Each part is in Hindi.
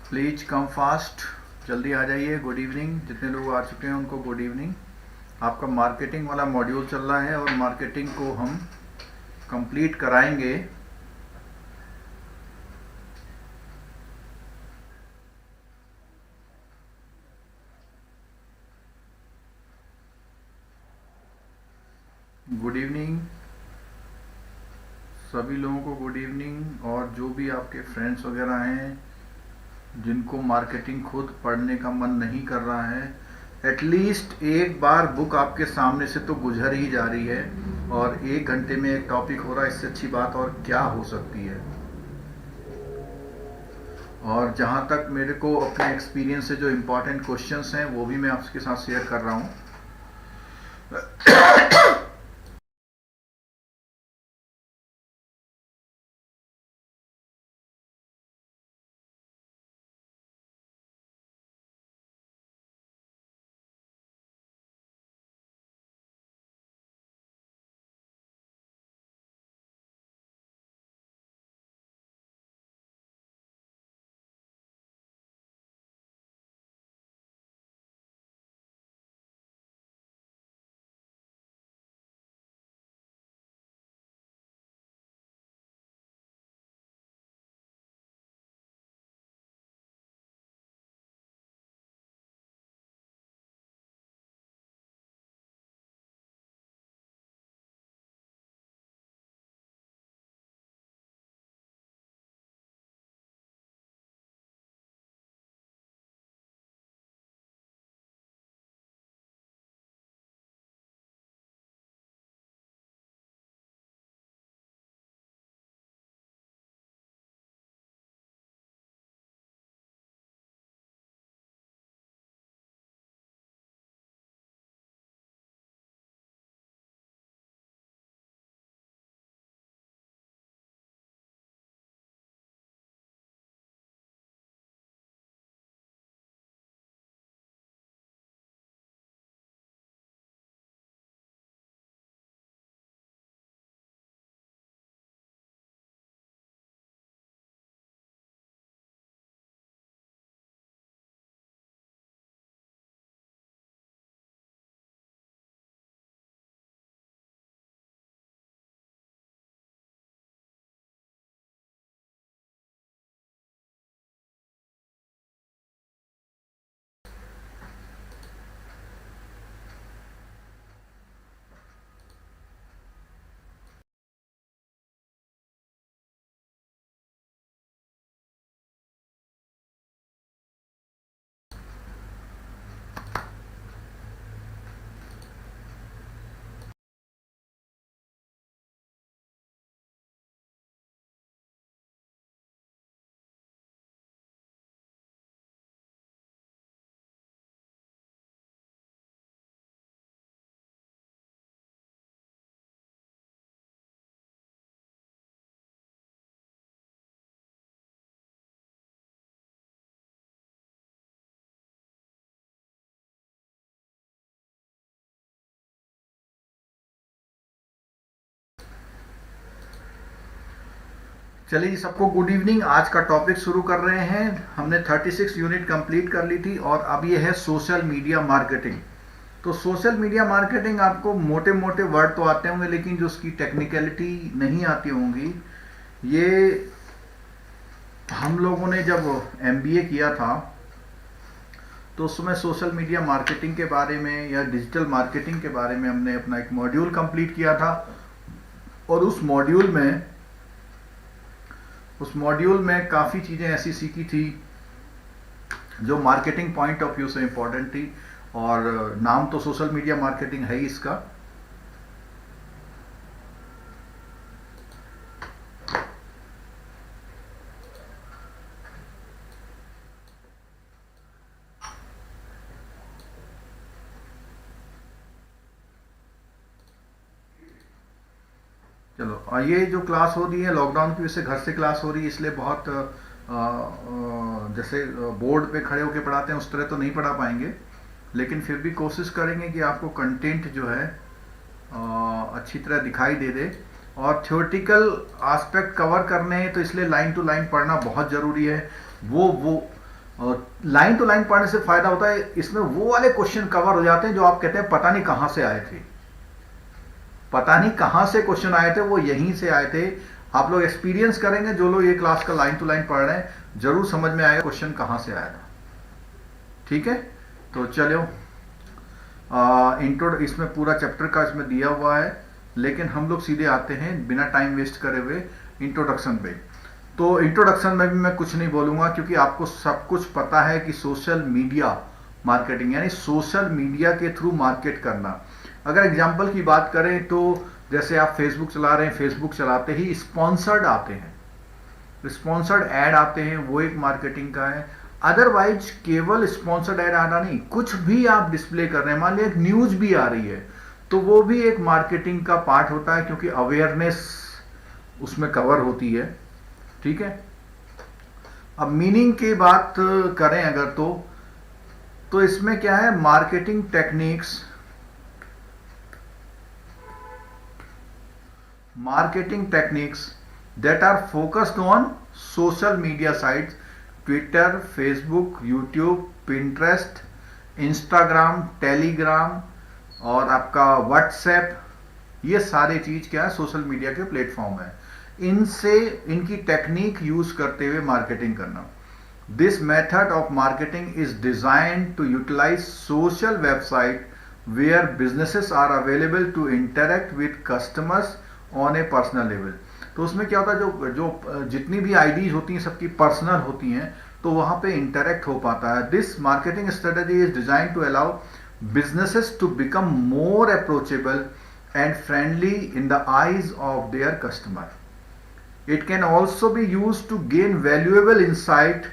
प्लीज कम फास्ट, जल्दी आ जाइए। गुड इवनिंग, जितने लोग आ चुके हैं उनको गुड इवनिंग। आपका मार्केटिंग वाला मॉड्यूल चल रहा है और मार्केटिंग को हम कंप्लीट कराएंगे। गुड इवनिंग सभी लोगों को, गुड इवनिंग। और जो भी आपके फ्रेंड्स वगैरह हैं जिनको मार्केटिंग खुद पढ़ने का मन नहीं कर रहा है, एटलीस्ट एक बार बुक आपके सामने से तो गुजर ही जा रही है। और 1 घंटे में एक टॉपिक हो रहा है, इससे अच्छी बात और क्या हो सकती है। और जहाँ तक मेरे को अपने एक्सपीरियंस से जो इम्पोर्टेंट क्वेश्चंस हैं वो भी मैं आपके साथ शेयर कर रहा हूँ। चलिए सबको गुड इवनिंग। आज का टॉपिक शुरू कर रहे हैं। हमने 36 यूनिट कंप्लीट कर ली थी और अब ये है सोशल मीडिया मार्केटिंग। तो सोशल मीडिया मार्केटिंग, आपको मोटे मोटे वर्ड तो आते होंगे लेकिन जो उसकी टेक्निकलिटी नहीं आती होंगी। ये हम लोगों ने जब MBA किया था तो उसमें सोशल मीडिया मार्केटिंग के बारे में या डिजिटल मार्केटिंग के बारे में हमने अपना एक मॉड्यूल कंप्लीट किया था। और उस मॉड्यूल में काफ़ी चीज़ें ऐसी सीखी थी जो मार्केटिंग पॉइंट ऑफ व्यू से इम्पोर्टेंट थी। और नाम तो सोशल मीडिया मार्केटिंग है ही इसका। चलो, और ये जो क्लास हो रही है लॉकडाउन की वजह से घर से क्लास हो रही है, इसलिए बहुत जैसे बोर्ड पे खड़े होकर पढ़ाते हैं उस तरह तो नहीं पढ़ा पाएंगे, लेकिन फिर भी कोशिश करेंगे कि आपको कंटेंट जो है अच्छी तरह दिखाई दे दे। और थ्योरेटिकल एस्पेक्ट कवर करने हैं तो इसलिए लाइन टू लाइन पढ़ना बहुत ज़रूरी है। वो और लाइन टू लाइन पढ़ने से फायदा होता है, इसमें वो वाले क्वेश्चन कवर हो जाते हैं जो आप कहते हैं पता नहीं कहां से आए थे, पता नहीं कहां से क्वेश्चन आए थे, वो यहीं से आए थे। आप लोग एक्सपीरियंस करेंगे, जो लोग ये क्लास का लाइन टू लाइन पढ़ रहे हैं जरूर समझ में आएगा क्वेश्चन कहां से आया था। ठीक है, तो चलो इंट्रो, इसमें पूरा चैप्टर का इसमें दिया हुआ है, लेकिन हम लोग सीधे आते हैं बिना टाइम वेस्ट करे हुए इंट्रोडक्शन पे। तो इंट्रोडक्शन में भी मैं कुछ नहीं बोलूंगा, क्योंकि आपको सब कुछ पता है कि सोशल मीडिया मार्केटिंग यानी सोशल मीडिया के थ्रू मार्केट करना। अगर एग्जाम्पल की बात करें तो जैसे आप फेसबुक चला रहे हैं, फेसबुक चलाते ही स्पॉन्सर्ड आते हैं, स्पॉन्सर्ड ऐड आते हैं, वो एक मार्केटिंग का है। अदरवाइज केवल स्पॉन्सर्ड ऐड आना नहीं, कुछ भी आप डिस्प्ले कर रहे हैं, मान लिया एक न्यूज भी आ रही है तो वो भी एक मार्केटिंग का पार्ट होता है, क्योंकि अवेयरनेस उसमें कवर होती है। ठीक है, अब मीनिंग की बात करें अगर तो इसमें क्या है, marketing techniques, that are focused on social media sites, Twitter, Facebook, YouTube, Pinterest, Instagram, Telegram और आपका WhatsApp, ये सारे चीज क्या है, सोशल मीडिया के प्लेटफॉर्म है। इनसे इनकी टेक्निक यूज करते हुए मार्केटिंग करना। This method of marketing is designed to utilise social website where businesses are available to interact with customers on a personal level. तो उसमें क्या होता है, जो जितनी भी आईडीज होती हैं सबकी पर्सनल होती हैं, तो वहां पे इंटरेक्ट हो पाता है। This marketing strategy is design to allow businesses to become more approachable and friendly in the eyes of their customer. It can also be use to gain valuable insight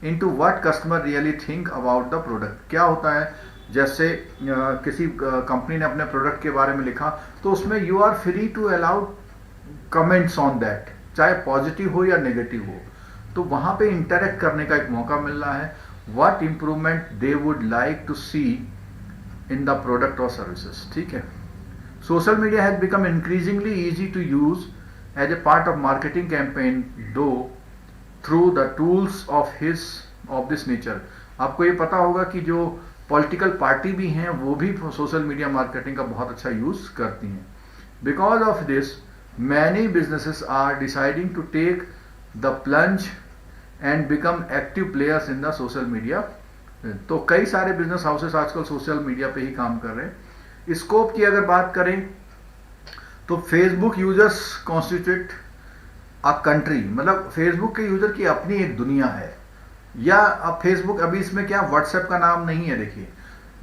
into what customer really think about the product. क्या होता है, जैसे किसी कंपनी ने अपने प्रोडक्ट के बारे में लिखा, तो उसमें you are free to allow comments on that, चाहे पॉजिटिव हो या नेगेटिव हो, तो वहां पे इंटरेक्ट करने का एक मौका मिल रहा है। What improvement they would like to see in the product और सर्विसेज। ठीक है, social media has become increasingly easy to use as a part of marketing campaign though through the tools of this nature. आपको ये पता होगा कि जो पॉलिटिकल पार्टी भी हैं वो भी सोशल मीडिया मार्केटिंग का बहुत अच्छा यूज करती हैं। Because of this many businesses are deciding to take the plunge and become active players in the social media. तो कई सारे बिजनेस हाउसेस आजकल सोशल मीडिया पे ही काम कर रहे हैं। स्कोप की अगर बात करें तो Facebook users constitute a country, मतलब फेसबुक के यूजर की अपनी एक दुनिया है। या अब फेसबुक, अभी इसमें क्या व्हाट्सएप का नाम नहीं है, देखिए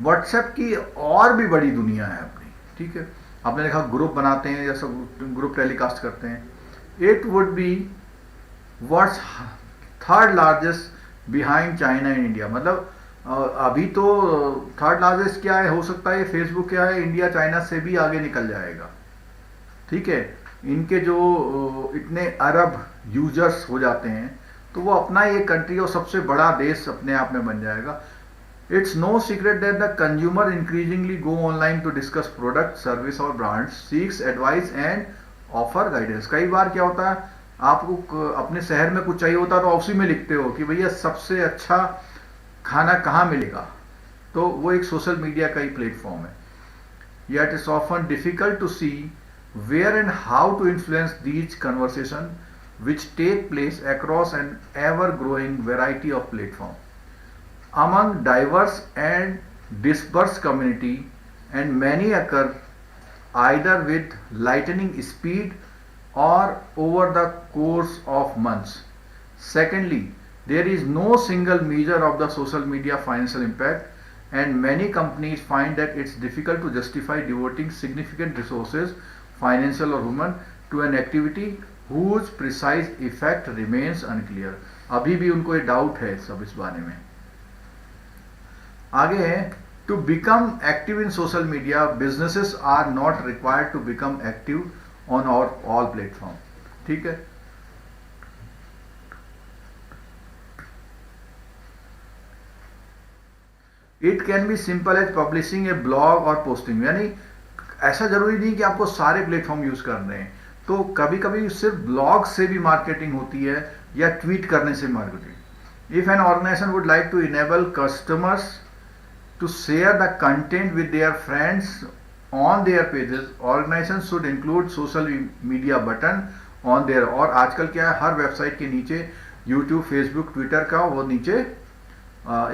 व्हाट्सएप की और भी बड़ी दुनिया है अपनी। ठीक है, आपने देखा ग्रुप बनाते हैं या सब ग्रुप टेलीकास्ट करते हैं। It would be what's third largest behind China in India, मतलब अभी तो थर्ड लार्जेस्ट क्या है, हो सकता है फेसबुक क्या है, इंडिया चाइना से भी आगे निकल जाएगा। ठीक है, इनके जो इतने अरब यूजर्स हो जाते हैं तो वो अपना ही एक कंट्री और सबसे बड़ा देश अपने आप में बन जाएगा। It's no secret that the consumer increasingly go online to discuss product, service और brand, seeks advice and offer guidance. कई बार क्या होता है, आपको अपने शहर में कुछ चाहिए होता है तो उसी में लिखते हो कि भैया सबसे अच्छा खाना कहाँ मिलेगा, तो वो एक सोशल मीडिया का ही प्लेटफॉर्म है। Yet it's often difficult to see where and how to influence these conversations which take place across an ever-growing variety of platforms. Among diverse and dispersed community, and many occur either with lightning speed or over the course of months. Secondly, there is no single measure of the social media financial impact, and many companies find that it's difficult to justify devoting significant resources, financial or human, to an activity whose precise effect remains unclear. अभी भी उनको ये डाउट है सब इस बारे में। आगे है, to become active in social media, businesses are not required to become active on all platform. ठीक है, it can be simple as publishing a blog और पोस्टिंग, यानी ऐसा जरूरी नहीं कि आपको सारे प्लेटफॉर्म यूज करने हैं। तो कभी कभी सिर्फ ब्लॉग से भी मार्केटिंग होती है या ट्वीट करने से marketing. If an organization would like to enable customers to share the content with their friends on their pages, organization should include social media button on their, और आजकल क्या है, हर वेबसाइट के नीचे YouTube, Facebook, Twitter का वो नीचे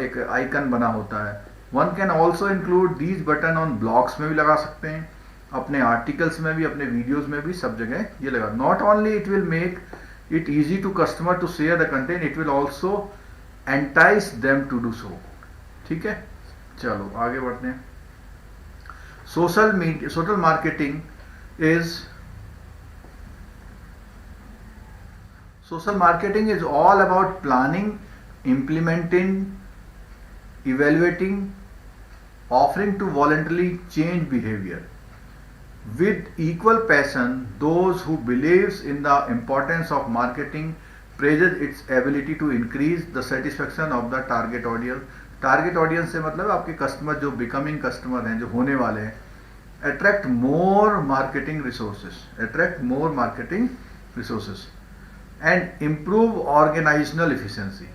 एक आइकन बना होता है. One can also include these button on blogs में भी लगा सकते हैं, अपने आर्टिकल्स में भी, अपने वीडियोस में भी, सब जगह ये लगा. Not only it will make it easy to customer to share the content, it will also entice them to do so. ठीक है, चलो आगे बढ़ते हैं. Social marketing is all about planning, implementing, evaluating, offering to voluntarily change behavior. With equal passion, those who believes in the importance of marketing praises its ability to increase the satisfaction of the target audience. Target audience से मतलब आपके कस्टमर जो बिकमिंग कस्टमर हैं, जो होने वाले हैं. Attract more marketing resources and improve organizational efficiency.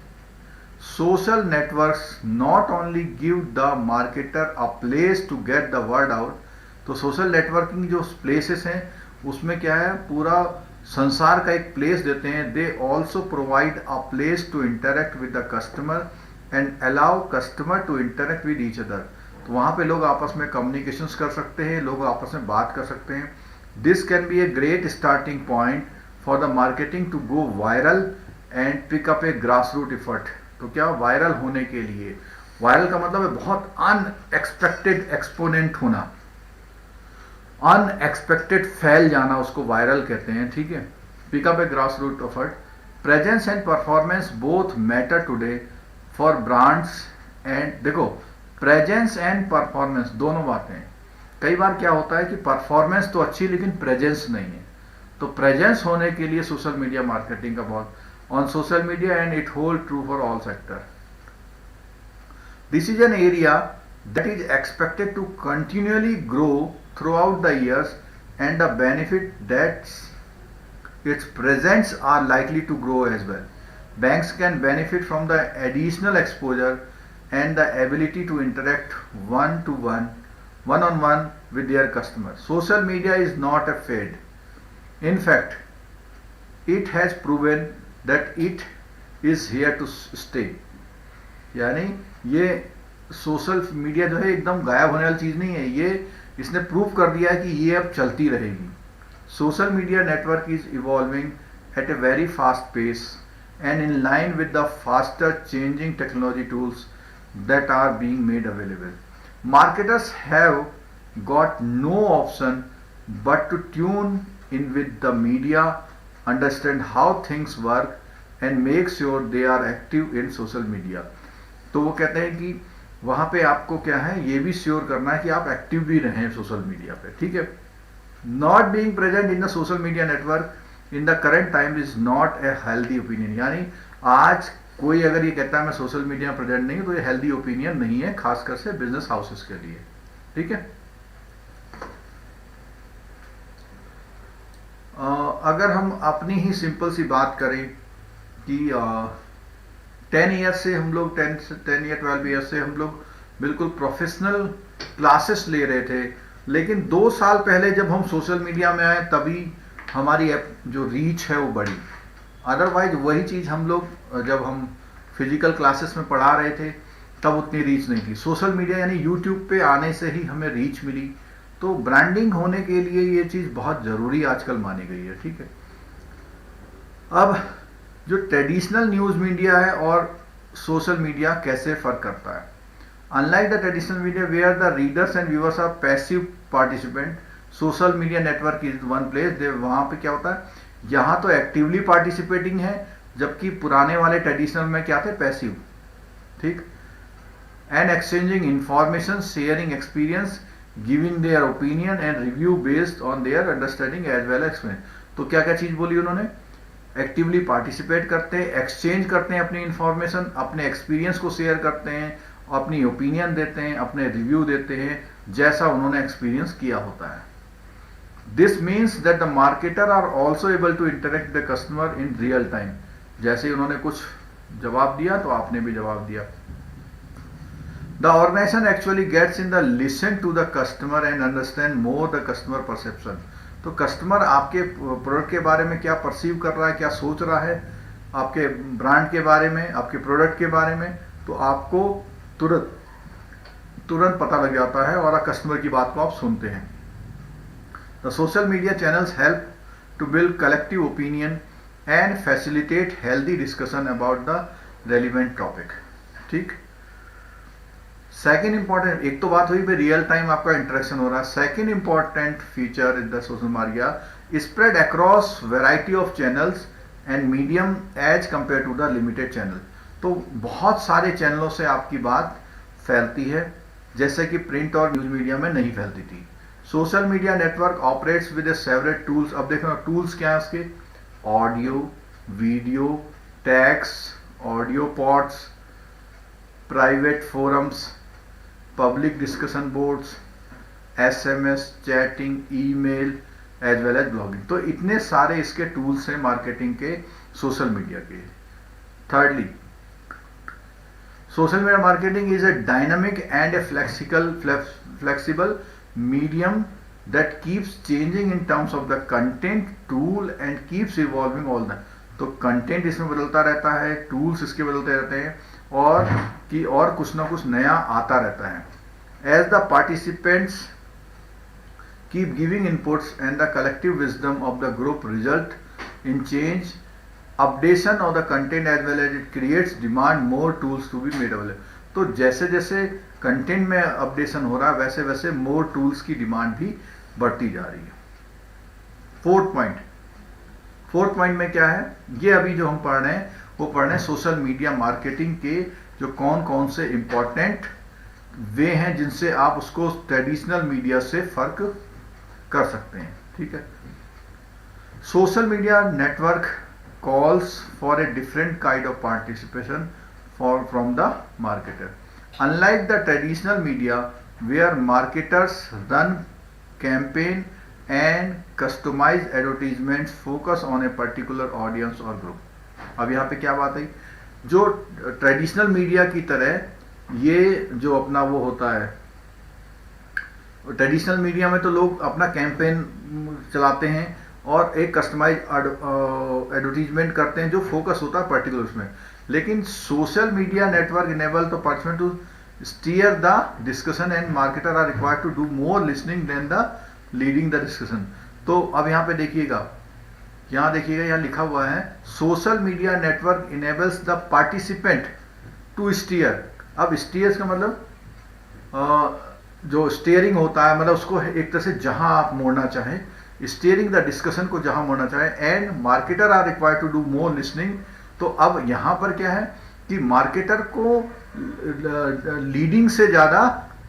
Social networks not only give the marketer a place to get the word out, तो सोशल नेटवर्किंग जो प्लेसेस हैं उसमें क्या है, पूरा संसार का एक प्लेस देते हैं. They also provide a place to interact with the customer and allow customer to interact with each other. तो वहाँ पे लोग आपस में कम्युनिकेशंस कर सकते हैं, लोग आपस में बात कर सकते हैं. This can be a great starting point for the marketing to go viral and pick up a grass root effort. तो क्या वायरल होने के लिए, वायरल का मतलब है बहुत अनएक्सपेक्टेड एक्सपोनेंट होना, अनएक्सपेक्टेड फैल जाना, उसको वायरल कहते हैं. ठीक है, pick up a grass root effort. Presence and performance both matter today for brands and. देखो, प्रेजेंस एंड परफॉर्मेंस दोनों बातें हैं. कई बार क्या होता है कि परफॉर्मेंस तो अच्छी लेकिन प्रेजेंस नहीं है. तो प्रेजेंस होने के लिए सोशल मीडिया मार्केटिंग का बहुत on social media and it hold true for all sector. This is an area that is expected to continually grow throughout the years and the benefit that its presents are likely to grow as well. Banks can benefit from the additional exposure and the ability to interact one-on-one with their customers. Social media is not a fad. In fact, it has proven that it is here to stay. यानी ये सोशल मीडिया जो है एकदम गायब होने वाली चीज़ नहीं है, ये इसने प्रूव कर दिया है कि ये अब चलती रहेगी. Social media network is evolving at a very fast pace and in line with the faster changing technology tools that are being made available. Marketers have got no option but to tune in with the media, understand how things work and make sure they are active in social media. तो वो कहते हैं कि वहाँ पे आपको क्या है, ये भी श्योर करना है कि आप एक्टिव भी रहें सोशल मीडिया पे. ठीक है, not being present in the social media network in the current time is not a healthy opinion. यानी आज कोई अगर ये कहता है मैं सोशल मीडिया में प्रेजेंट नहीं हूं, तो ये हेल्दी ओपिनियन नहीं है, खासकर से बिजनेस हाउसेस के लिए. ठीक है, अगर हम अपनी ही सिंपल सी बात करें कि 10 ईयर्स से हम लोग 10 या 12 ईयर्स से हम लोग बिल्कुल प्रोफेशनल क्लासेस ले रहे थे, लेकिन 2 साल पहले जब हम सोशल मीडिया में आए तभी हमारी जो रीच है वो बढ़ी. अदरवाइज वही चीज़ हम लोग जब हम फिजिकल क्लासेस में पढ़ा रहे थे तब उतनी रीच नहीं थी. सोशल मीडिया यानी यूट्यूब पे आने से ही हमें रीच मिली. तो ब्रांडिंग होने के लिए ये चीज़ बहुत ज़रूरी आजकल मानी गई है. ठीक है, अब जो ट्रेडिशनल न्यूज़ मीडिया है और सोशल मीडिया कैसे फ़र्क करता है. Unlike the traditional media where the readers and viewers are passive participant, social media network is one place. वहाँ पे क्या होता है, यहाँ तो एक्टिवली पार्टिसिपेटिंग है, जबकि पुराने वाले ट्रेडिशनल में क्या थे, पैसिव. ठीक, and exchanging information, sharing experience, giving their opinion and review based on their understanding as well experience. तो क्या क्या चीज़ बोली उन्होंने, एक्टिवली पार्टिसिपेट करते हैं, एक्सचेंज करते हैं अपनी इंफॉर्मेशन, अपने एक्सपीरियंस को शेयर करते हैं, अपनी ओपिनियन देते हैं, अपने रिव्यू देते हैं जैसा उन्होंने एक्सपीरियंस किया होता है. This means that the marketer are also able to interact with the customer in real time. जैसे उन्होंने कुछ जवाब दिया तो आपने भी जवाब दिया। The organisation actually gets in the listen to the customer and understand more the customer perception. तो कस्टमर आपके प्रोडक्ट के बारे में क्या परसीव कर रहा है, क्या सोच रहा है, आपके ब्रांड के बारे में, आपके प्रोडक्ट के बारे में, तो आपको तुरंत तुरंत पता लग जाता है और कस्टमर की बात को आप सुनते हैं। The social media channels help to build collective opinion and facilitate healthy discussion about the relevant topic. ठीक। सेकेंड इंपॉर्टेंट, एक तो बात हुई भाई रियल टाइम आपका इंटरेक्शन हो रहा है। Second important feature in the social media spread across variety of channels and medium as compare to the limited channel. तो बहुत सारे चैनलों से आपकी बात फैलती है, जैसे कि प्रिंट और न्यूज मीडिया में नहीं फैलती थी। Social media network operates with several tools. अब देखो टूल्स क्या है उसके, audio, video, text, audio pods, private forums, public discussion boards, SMS, chatting, email as well as blogging. तो इतने सारे इसके टूल्स हैं मार्केटिंग के, सोशल मीडिया के। Thirdly, social media marketing is a dynamic and a flexible medium that keeps changing in terms of the content, tool and keeps evolving all the। तो कंटेंट इसमें बदलता रहता है, टूल्स इसके बदलते रहते हैं, और कुछ ना कुछ नया आता रहता है। As the participants keep giving inputs and the collective wisdom of the group result in change updation of the content as well as it creates demand more tools to be made available. तो जैसे जैसे कंटेंट में अपडेशन हो रहा है वैसे वैसे मोर टूल्स की डिमांड भी बढ़ती जा रही है। फोर्थ पॉइंट में क्या है, ये अभी जो हम पढ़ रहे हैं वो पढ़ रहे हैं सोशल मीडिया मार्केटिंग के जो कौन कौन से इंपॉर्टेंट वे हैं जिनसे आप उसको ट्रेडिशनल मीडिया से फर्क कर सकते हैं। ठीक है। Social media network calls for a different kind of participation from the marketer. Unlike the traditional media where marketers run campaign and customized advertisements focus on a particular audience or group. अब यहाँ पे क्या बात है, जो ट्रेडिशनल मीडिया की तरह ये जो अपना वो होता है, ट्रेडिशनल मीडिया में तो लोग अपना कैंपेन चलाते हैं और एक कस्टमाइज एडवर्टीजमेंट करते हैं जो फोकस होता है पर्टिकुलर उसमें। लेकिन social media network enable to participant to steer the discussion and marketer are required to do more listening than the leading the discussion. तो अब यहाँ पे देखिएगा, यहाँ लिखा हुआ है social media network enables the participant to steer. अब स्टीयर्स का मतलब जो स्टीयरिंग होता है, मतलब उसको एक तरह से जहां आप मोड़ना चाहें, स्टीयरिंग द डिस्कशन को जहां मोड़ना चाहें, and marketer are required to do more listening. तो अब यहां पर क्या है कि मार्केटर को लीडिंग से ज्यादा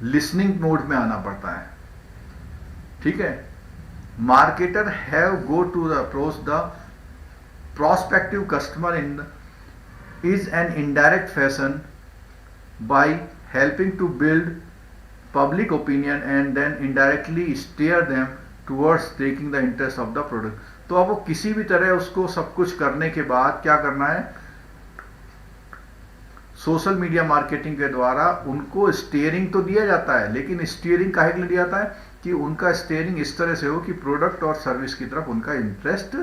लिसनिंग मोड में आना पड़ता है। ठीक है। Marketer have go to the approach the prospective customer in is an indirect fashion by helping to build public opinion and then indirectly steer them towards taking the interest of the product। तो अब वो किसी भी तरह उसको सब कुछ करने के बाद क्या करना है, सोशल मीडिया मार्केटिंग के द्वारा उनको स्टीयरिंग तो दिया जाता है, लेकिन स्टीयरिंग काहे के लिए दिया जाता है कि उनका स्टीयरिंग इस तरह से हो कि प्रोडक्ट और सर्विस की तरफ उनका इंटरेस्ट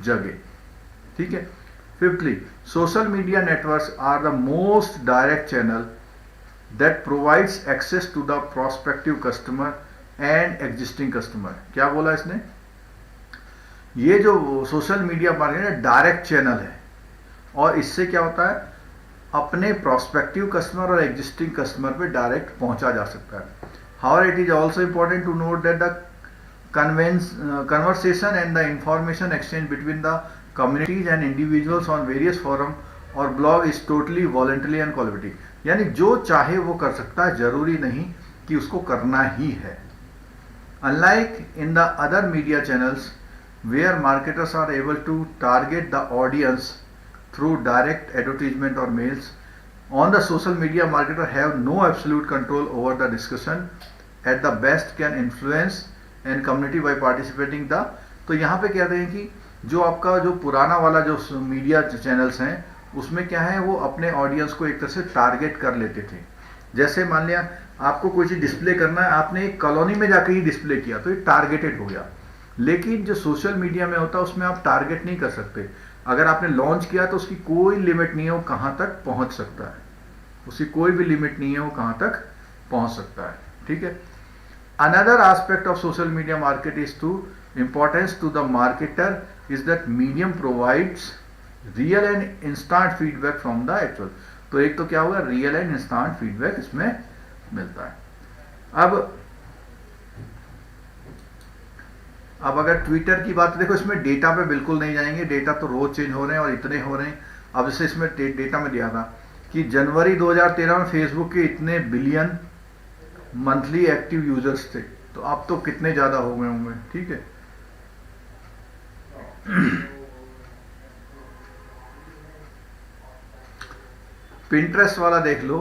जगे। ठीक है। Fifthly, social media networks are the most direct channel that provides access to the prospective customer and existing customer। क्या बोला इसने, ये जो social media marketing direct channel है और इससे क्या होता है, अपने प्रोस्पेक्टिव कस्टमर और एग्जिस्टिंग कस्टमर पे डायरेक्ट पहुंचा जा सकता है। However it is also important to note that the conversation and the information exchange between the communities and individuals on various forum और blog is totally voluntary and collaborative। यानी जो चाहे वो कर सकता है, जरूरी नहीं कि उसको करना ही है। Unlike in the other media channels where marketers are able to target the audience through direct advertisement or mails, on the social media marketer have no absolute control over the discussion, at the best can influence and community by participating the। तो यहाँ पे कहते हैं कि जो आपका जो पुराना वाला जो मीडिया चैनल्स हैं उसमें क्या है, वो अपने ऑडियंस को एक तरह से टारगेट कर लेते थे। जैसे मान लिया आपको कोई चीज़ डिस्प्ले करना है, आपने एक कॉलोनी में जाकर ही डिस्प्ले किया तो ये टारगेटेड हो गया। लेकिन जो सोशल मीडिया में होता है उसमें आप टारगेट नहीं कर सकते। अगर आपने लॉन्च किया तो उसकी कोई लिमिट नहीं है वो कहाँ तक पहुँच सकता है, उसकी कोई भी लिमिट नहीं है वो कहाँ तक पहुँच सकता है। ठीक है। Another aspect of social media market is to importance to the marketer is that medium provides real and instant feedback from the actual। तो एक तो क्या होगा, रियल एंड इंस्टेंट फीडबैक इसमें मिलता है। अब अगर ट्विटर की बात, देखो इसमें डेटा पे बिल्कुल नहीं जाएंगे, डेटा तो रोज चेंज हो रहे हैं और इतने हो रहे हैं। अब जैसे इसमें डेटा में दिया था कि जनवरी 2013 में फेसबुक के इतने बिलियन मंथली एक्टिव यूजर्स थे, तो अब तो कितने ज्यादा हो गए होंगे। ठीक है। पिंटरेस्ट वाला देख लो,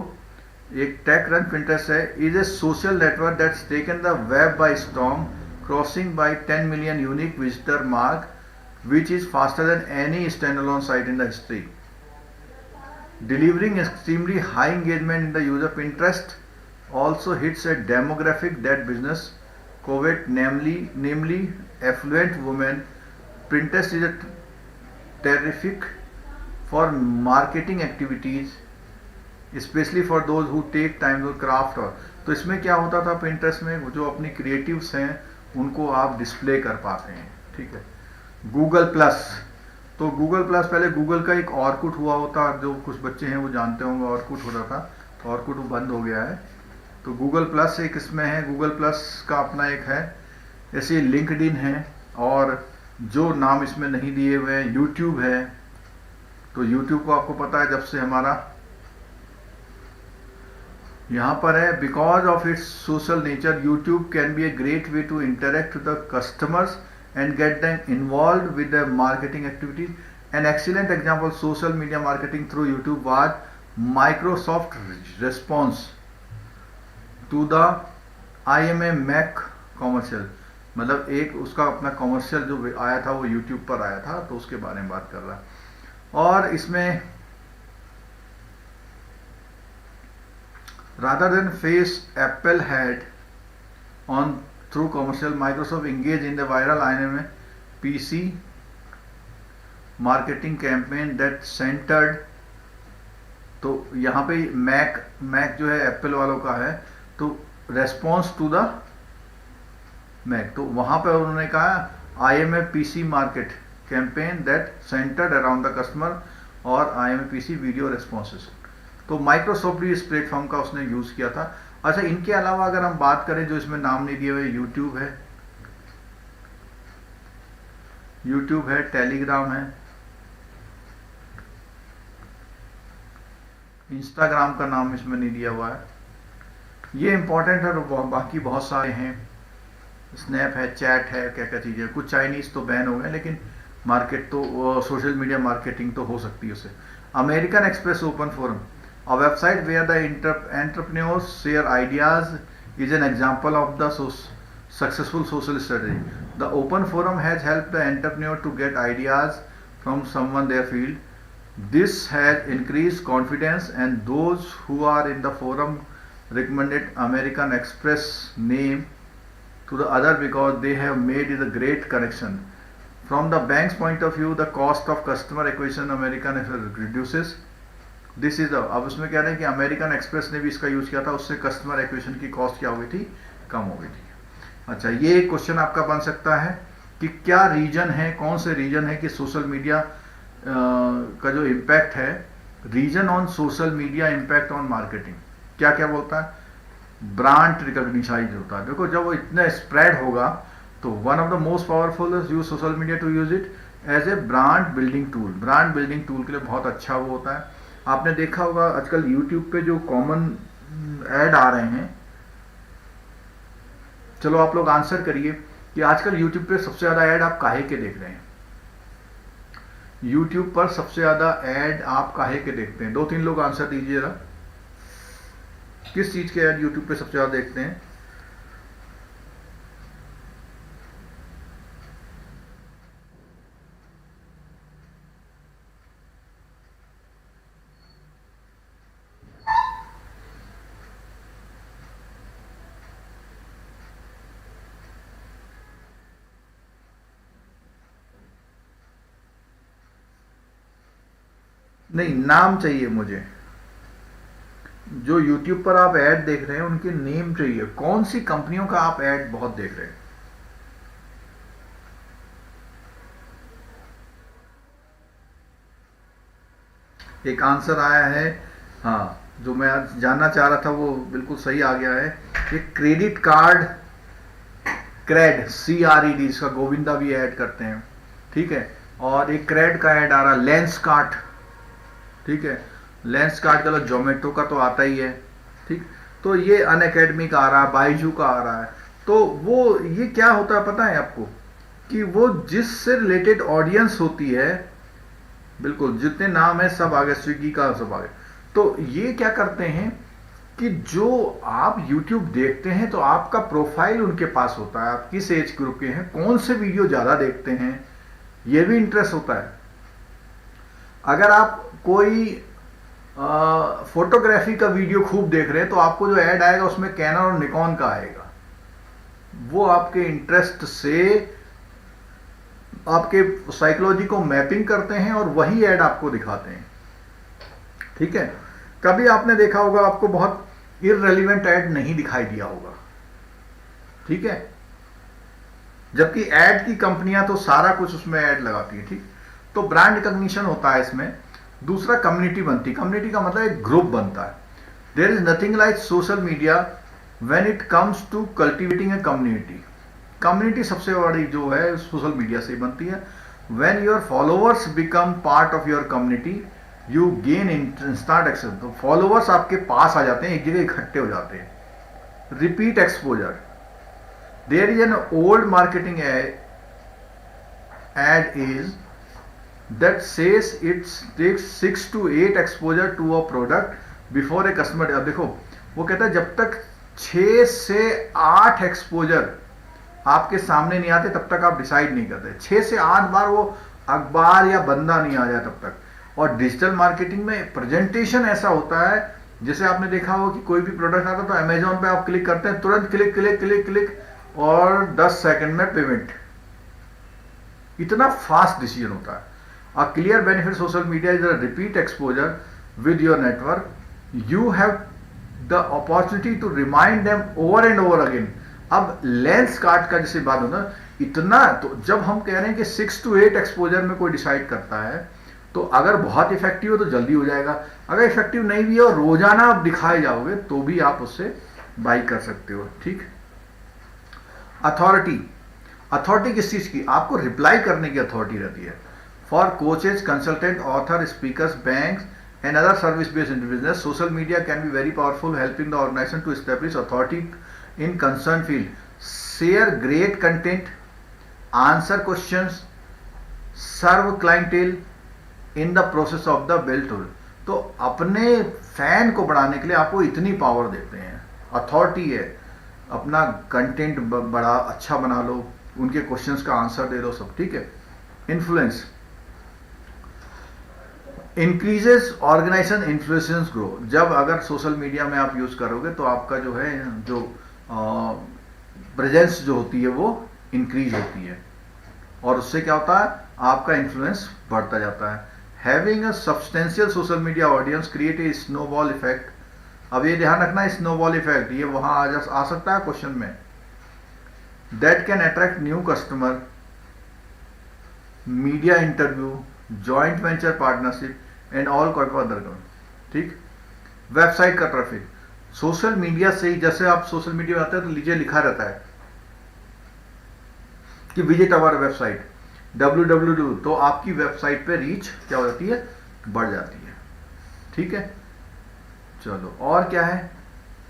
एक टेक रन पिंटरेस्ट है, is a social network that's taken the web by storm, crossing by 10 million unique visitor mark, which is faster than any standalone site in the history, delivering extremely high engagement in the user. Pinterest also hits a demographic that business covet, namely affluent women. Pinterest is a terrific for marketing activities, specially for those who take time to craft. और तो इसमें क्या होता था, पिंटरेस्ट में जो अपनी क्रिएटिव्स हैं उनको आप डिस्प्ले कर पाते हैं। ठीक है। गूगल प्लस, तो गूगल प्लस पहले गूगल का एक ऑर्कुट हुआ होता, जो कुछ बच्चे हैं वो जानते होंगे ऑर्कुट होता था, तो ऑर्कुट बंद हो गया है। तो गूगल प्लस एक इसमें है, गूगल प्लस का अपना एक है, जैसे लिंक्डइन है, और जो नाम इसमें नहीं दिए हुए हैं यूट्यूब है। तो यूट्यूब को आपको पता है जब से हमारा यहाँ पर है, because of its social nature YouTube can be a great way to interact with the customers and get them involved with the marketing activities. An excellent example of social media marketing through YouTube was Microsoft response to the IMA Mac commercial। मतलब एक उसका अपना कॉमर्शियल जो आया था वो YouTube पर आया था, तो उसके बारे में बात कर रहा है। और इसमें rather than face Apple had on through commercial, Microsoft engaged in the viral IMA PC marketing campaign that centered। तो यहाँ पे मैक जो है एप्पल वालों का है, तो रेस्पॉन्स टू द मैक, तो वहाँ पे उन्होंने कहा IMA PC market campaign that centred around the customer और IMA PC वीडियो रेस्पॉन्सेस। तो माइक्रोसॉफ्ट भी इस प्लेटफॉर्म का उसने यूज किया था। अच्छा, इनके अलावा अगर हम बात करें जो इसमें नाम नहीं दिए हुए, यूट्यूब है, टेलीग्राम है, इंस्टाग्राम का नाम इसमें नहीं दिया हुआ है, ये इंपॉर्टेंट है। तो बाकी बहुत सारे हैं, स्नैप है, चैट है, क्या क्या चीज़ें, कुछ चाइनीज तो बैन हो गए, लेकिन मार्केट तो सोशल मीडिया मार्केटिंग तो हो सकती है उससे। American express open forum, a website where the entrepreneurs share ideas, is an example of the successful social strategy. The open forum has helped the entrepreneur to get ideas from someone their field. This has increased confidence, and those who are in the forum recommended American Express name to the other because they have made it a great connection. From the bank's point of view, the cost of customer acquisition American Express reduces. This is अब उसमें कह रहे हैं कि अमेरिकन एक्सप्रेस ने भी इसका यूज किया था, उससे कस्टमर एक्विजिशन की कॉस्ट क्या हो गई थी, कम हो गई थी। अच्छा, ये एक क्वेश्चन आपका बन सकता है कि क्या रीजन है, कौन से रीजन है कि सोशल मीडिया का जो इम्पैक्ट है, reason on social media impact on marketing, क्या क्या बोलता है, ब्रांड रिकॉग्निशन होता है। देखो जब वो इतना स्प्रेड होगा तो one of the most powerful use social media to use it as a brand building tool. Brand building tool के लिए बहुत अच्छा वो होता है। आपने देखा होगा आजकल YouTube पे जो कॉमन ऐड आ रहे हैं, चलो आप लोग आंसर करिए कि आजकल YouTube पे सबसे ज्यादा ऐड आप काहे के देख रहे हैं, YouTube पर सबसे ज्यादा ऐड आप काहे के देखते हैं? 2-3 लोग आंसर दीजिए जरा, किस चीज के ऐड YouTube पे सबसे ज्यादा देखते हैं? नहीं, नाम चाहिए मुझे। जो YouTube पर आप ऐड देख रहे हैं उनके नेम चाहिए, कौन सी कंपनियों का आप ऐड बहुत देख रहे हैं। एक आंसर आया है, हाँ, जो मैं आज जानना चाह रहा था वो बिल्कुल सही आ गया है। एक क्रेडिट कार्ड, क्रेड, CRED, इसका गोविंदा भी ऐड करते हैं, ठीक है। और एक क्रेड का ऐड आ रहा है, लेंस कार्ट, ठीक है। लेंस कार्ट का जोमेटो का तो आता ही है, ठीक। तो ये अनअकैडमी का आ रहा है, बाइजू का आ रहा है। तो वो ये क्या होता है पता है आपको, कि वो जिससे रिलेटेड ऑडियंस होती है, बिल्कुल जितने नाम है सब आगे, स्विगी का सब आगे। तो ये क्या करते हैं कि जो आप YouTube देखते हैं तो आपका प्रोफाइल उनके पास होता है, आप किस एज ग्रुप के हैं, कौन से वीडियो ज्यादा देखते हैं, ये भी इंटरेस्ट होता है। अगर आप कोई फोटोग्राफी का वीडियो खूब देख रहे हैं तो आपको जो ऐड आएगा उसमें कैनन और निकॉन का आएगा। वो आपके इंटरेस्ट से आपके साइकोलॉजी को मैपिंग करते हैं और वही ऐड आपको दिखाते हैं, ठीक है। कभी आपने देखा होगा आपको बहुत इररेलेवेंट ऐड नहीं दिखाई दिया होगा, ठीक है, जबकि ऐड की कंपनियां तो सारा कुछ उसमें ऐड लगाती है, ठीक। तो ब्रांड रिकॉग्निशन होता है इसमें। दूसरा कम्युनिटी बनती, कम्युनिटी का मतलब एक ग्रुप बनता है। There is nothing like social media when it comes to cultivating a community. Community सबसे बड़ी जो है सोशल मीडिया से बनती है। When your followers become part of your community you gain instant access. तो फॉलोअर्स आपके पास आ जाते हैं, एक जगह इकट्ठे हो जाते हैं। Repeat exposure, there is an old marketing ad is that says it takes 6 to 8 exposure to a product before a customer। अब देखो वो कहता है जब तक 6 से 8 एक्सपोजर आपके सामने नहीं आते तब तक आप डिसाइड नहीं करते। 6 से 8 बार वो अखबार या बंदा नहीं आ जाए तब तक। और डिजिटल मार्केटिंग में प्रेजेंटेशन ऐसा होता है, जैसे आपने देखा हो कि कोई भी प्रोडक्ट आता है तो अमेजोन पे आप क्लिक करते हैं, तुरंत क्लिक क्लिक क्लिक क्लिक और 10 सेकंड में पेमेंट। इतना फास्ट डिसीजन होता है। A clear benefit social media is a repeat exposure with your network. You have the opportunity to remind them over and over again। अब लेंस कार्ड का जैसे बात होना इतना, तो जब हम कह रहे हैं कि 6 to 8 एक्सपोजर में कोई डिसाइड करता है तो अगर बहुत इफेक्टिव हो तो जल्दी हो जाएगा। अगर इफेक्टिव नहीं भी है और रोजाना आप दिखाए जाओगे तो भी आप उससे बाई कर सकते हो, ठीक। अथॉरिटी, अथॉरिटी किस चीज की, आपको रिप्लाई करने की अथॉरिटी रहती है। For coaches, consultant, author, speakers, banks, and other service-based business, social media can be very powerful, helping the organization to establish authority in concerned field. Share great content, answer questions, serve clientele in the process of the build tool। तो अपने फैन को बढ़ाने के लिए आपको इतनी पावर देते हैं, अथॉरिटी है। अपना कंटेंट बड़ा अच्छा बना लो, उनके क्वेश्चंस का आंसर दे दो, सब ठीक है। Influence, increases organisation influence grow. जब अगर सोशल मीडिया में आप यूज करोगे तो आपका जो है जो प्रेजेंस जो होती है वो इंक्रीज होती है और उससे क्या होता है, आपका इन्फ्लुएंस बढ़ता जाता है। Having a substantial social media audience create a snowball effect. अब ये ध्यान रखना, स्नोबॉल इफेक्ट ये वहां आ सकता है क्वेश्चन में। That can attract new customer, media interview, joint venture partnership and all other, ठीक। वेबसाइट का ट्रैफिक, सोशल मीडिया से ही, जैसे आप सोशल मीडिया में आते हैं तो नीचे लिखा रहता है कि विजिट अवर वेबसाइट www, तो आपकी वेबसाइट पे रीच क्या हो जाती है, बढ़ जाती है, ठीक है। चलो और क्या है,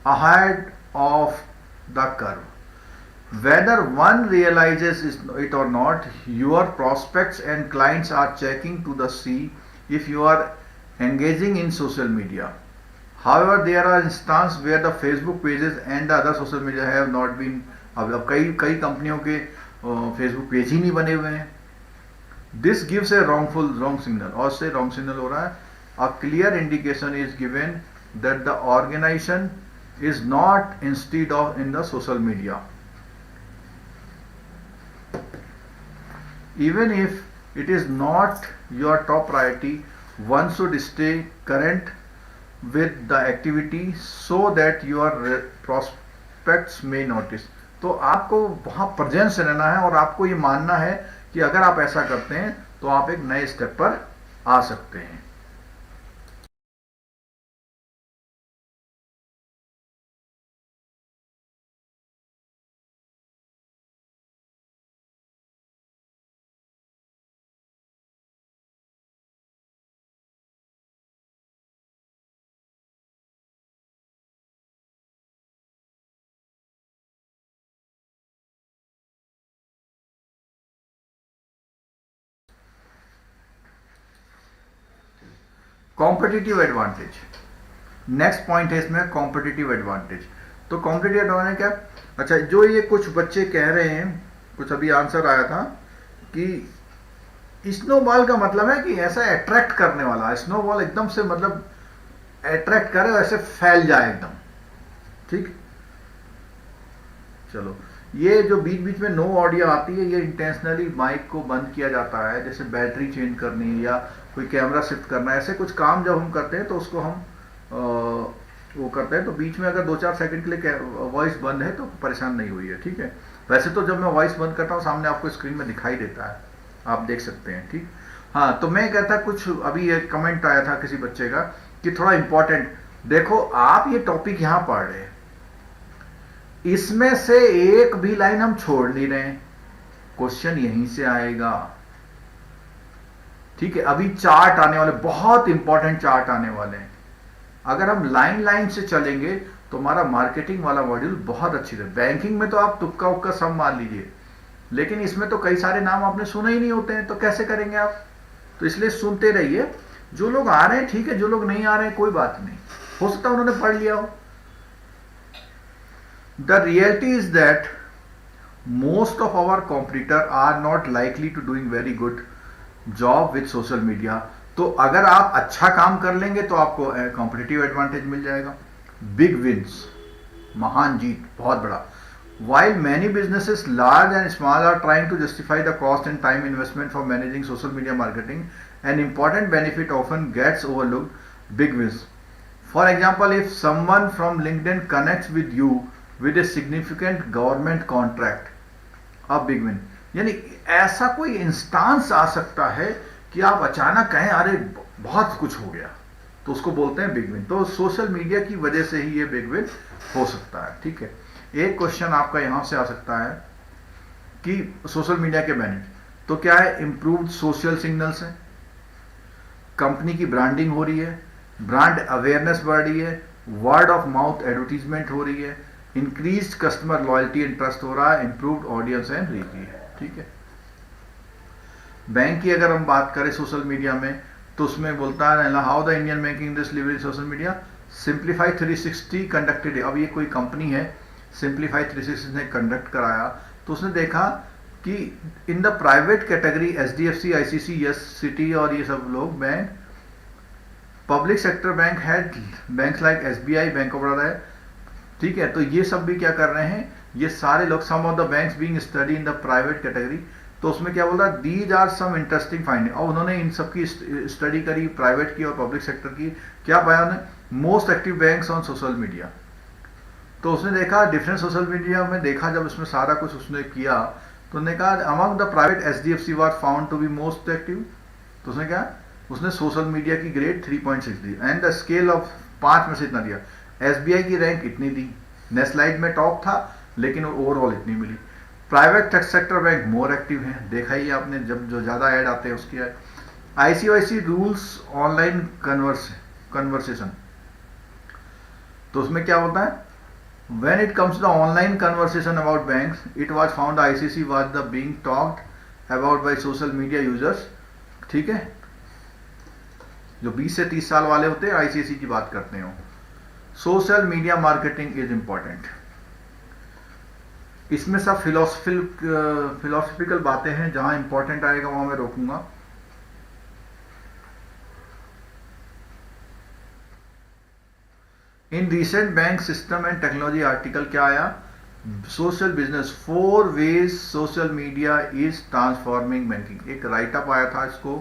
ahead of the curve. Whether one realizes it or not, your prospects and clients are checking to the see if you are engaging in social media. However, there are instances where the Facebook pages and the other social media have not been। अब कई कंपनियों के फेसबुक पेज ही नहीं बने हुए हैं। This gives a wrong signal, और से wrong signal हो रहा है। A clear indication is given that the organization is not instead of in the social media। Even if it is not your top priority, one should stay current with the activity so that your prospects may notice। तो आपको वहां प्रेजेंस रहना है और आपको ये मानना है कि अगर आप ऐसा करते हैं तो आप एक नए स्टेप पर आ सकते हैं। कॉम्पिटिटिव एडवांटेज, नेक्स्ट पॉइंट है इसमें कॉम्पिटिटिव एडवांटेज। तो कॉम्पिटिटिव एडवांटेज क्या? अच्छा, जो ये कुछ बच्चे कह रहे हैं, कुछ अभी आंसर आया था कि स्नोबॉल का मतलब है कि ऐसा अट्रैक्ट करने वाला, स्नोबॉल एकदम से मतलब अट्रैक्ट करे और ऐसे फैल जाए एकदम। ठीक, चलो, ये जो बीच बीच में नो ऑडियो आती है, ये इंटेंशनली माइक को बंद किया जाता है, जैसे बैटरी चेंज करनी है या कोई कैमरा शिफ्ट करना है, ऐसे कुछ काम जब हम करते हैं तो उसको हम वो करते हैं, तो बीच में अगर 2-4 सेकंड के लिए वॉइस बंद है तो परेशान नहीं हुई है। ठीक है, वैसे तो जब मैं वॉइस बंद करता हूँ सामने आपको स्क्रीन में दिखाई देता है, आप देख सकते हैं। ठीक, हाँ, तो मैं कहता कुछ अभी एक कमेंट आया था किसी बच्चे का कि थोड़ा इंपॉर्टेंट, देखो आप ये टॉपिक यहाँ पढ़ रहे हैं, इसमें से एक भी लाइन हम छोड़ नहीं रहे, क्वेश्चन यहीं से आएगा। ठीक है, अभी चार्ट आने वाले, बहुत इंपॉर्टेंट चार्ट आने वाले हैं। अगर हम लाइन लाइन से चलेंगे तो हमारा मार्केटिंग वाला मॉड्यूल बहुत अच्छी है। बैंकिंग में तो आप तुक्का उक्का सब मान लीजिए, लेकिन इसमें तो कई सारे नाम आपने सुने ही नहीं होते हैं, तो कैसे करेंगे आप? तो इसलिए सुनते रहिए। जो लोग आ रहे हैं ठीक है, जो लोग नहीं आ रहे हैं कोई बात नहीं, हो सकता है उन्होंने पढ़ लिया हो। The reality is that most of our competitors are not likely to doing very good job with social media। तो अगर आप अच्छा काम कर लेंगे तो आपको कॉम्पिटिटिव एडवांटेज मिल जाएगा। बिग विंस, महान जीत, बहुत बड़ा। While many businesses, large and small, are trying to justify the cost and time investment for managing social media marketing, an important benefit often gets overlooked: big wins। For example, if someone from LinkedIn connects with you with a significant government contract, a big win। यानी ऐसा कोई इंस्टांस आ सकता है कि आप अचानक कहें अरे बहुत कुछ हो गया, तो उसको बोलते हैं बिग विन। तो सोशल मीडिया की वजह से ही ये बिग विन हो सकता है। ठीक है, एक क्वेश्चन आपका यहां से आ सकता है कि सोशल मीडिया के बेनिफिट तो क्या है? इंप्रूव्ड सोशल सिग्नल्स है, कंपनी की ब्रांडिंग हो रही है, ब्रांड अवेयरनेस बढ़ रही है, वर्ड ऑफ माउथ एडवर्टीजमेंट हो रही है, increase customer loyalty and trust हो रहा है, इंप्रूव्ड ऑडियंस एंड रीच है। ठीक है, बैंक की अगर हम बात करें सोशल मीडिया में तो उसमें बोलता है how the Indian banking industry leverage social media, simplify 360 conducted. अब ये कोई कंपनी है, सिंप्लीफाई 360 ने कंडक्ट कराया, तो उसने देखा कि इन the private category HDFC, ICC, yes city और ये सब लोग बैंक, पब्लिक सेक्टर बैंक है, bank like SBI, bank of Baroda है। ठीक है, तो ये सब भी क्या कर रहे हैं, ये सारे लोग, some of the banks being study in the private category. तो उसमें क्या बोल रहा है, these are some interesting finding. और उन्होंने इन सब की स्टडी करी, प्राइवेट की और पब्लिक सेक्टर की। क्या पाया उन्होंने? Most active banks on social media. तो उसने देखा डिफरेंट सोशल मीडिया में, देखा जब उसमें सारा कुछ उसने किया तो उन्होंने कहा among the private HDFC was found to be most active. तो उसने क्या, उसने सोशल मीडिया की ग्रेड 3.6 दी एंड द स्केल ऑफ 5 में से इतना दिया। SBI की रैंक इतनी दी, नेक्स्ट स्लाइड में टॉप था लेकिन ओवरऑल इतनी मिली। Private sector bank more active है, देखा ही आपने, जब जो ज़्यादा ऐड आते हैं उसकी add. ICICI rules online conversation, तो उसमें क्या होता है, when it comes to the online conversation about banks, it was found ICICI was the being talked about by social media users। ठीक है, जो 20 से 30 साल वाले होते हैं ICICI की बात करते हो। Social media marketing is important. इसमें सब फिलोसफिकल बातें हैं, जहां इंपॉर्टेंट आएगा वहां मैं रोकूंगा। In recent bank system and technology article क्या आया, social business 4 ways social media is transforming banking. एक राइटअप आया था इसको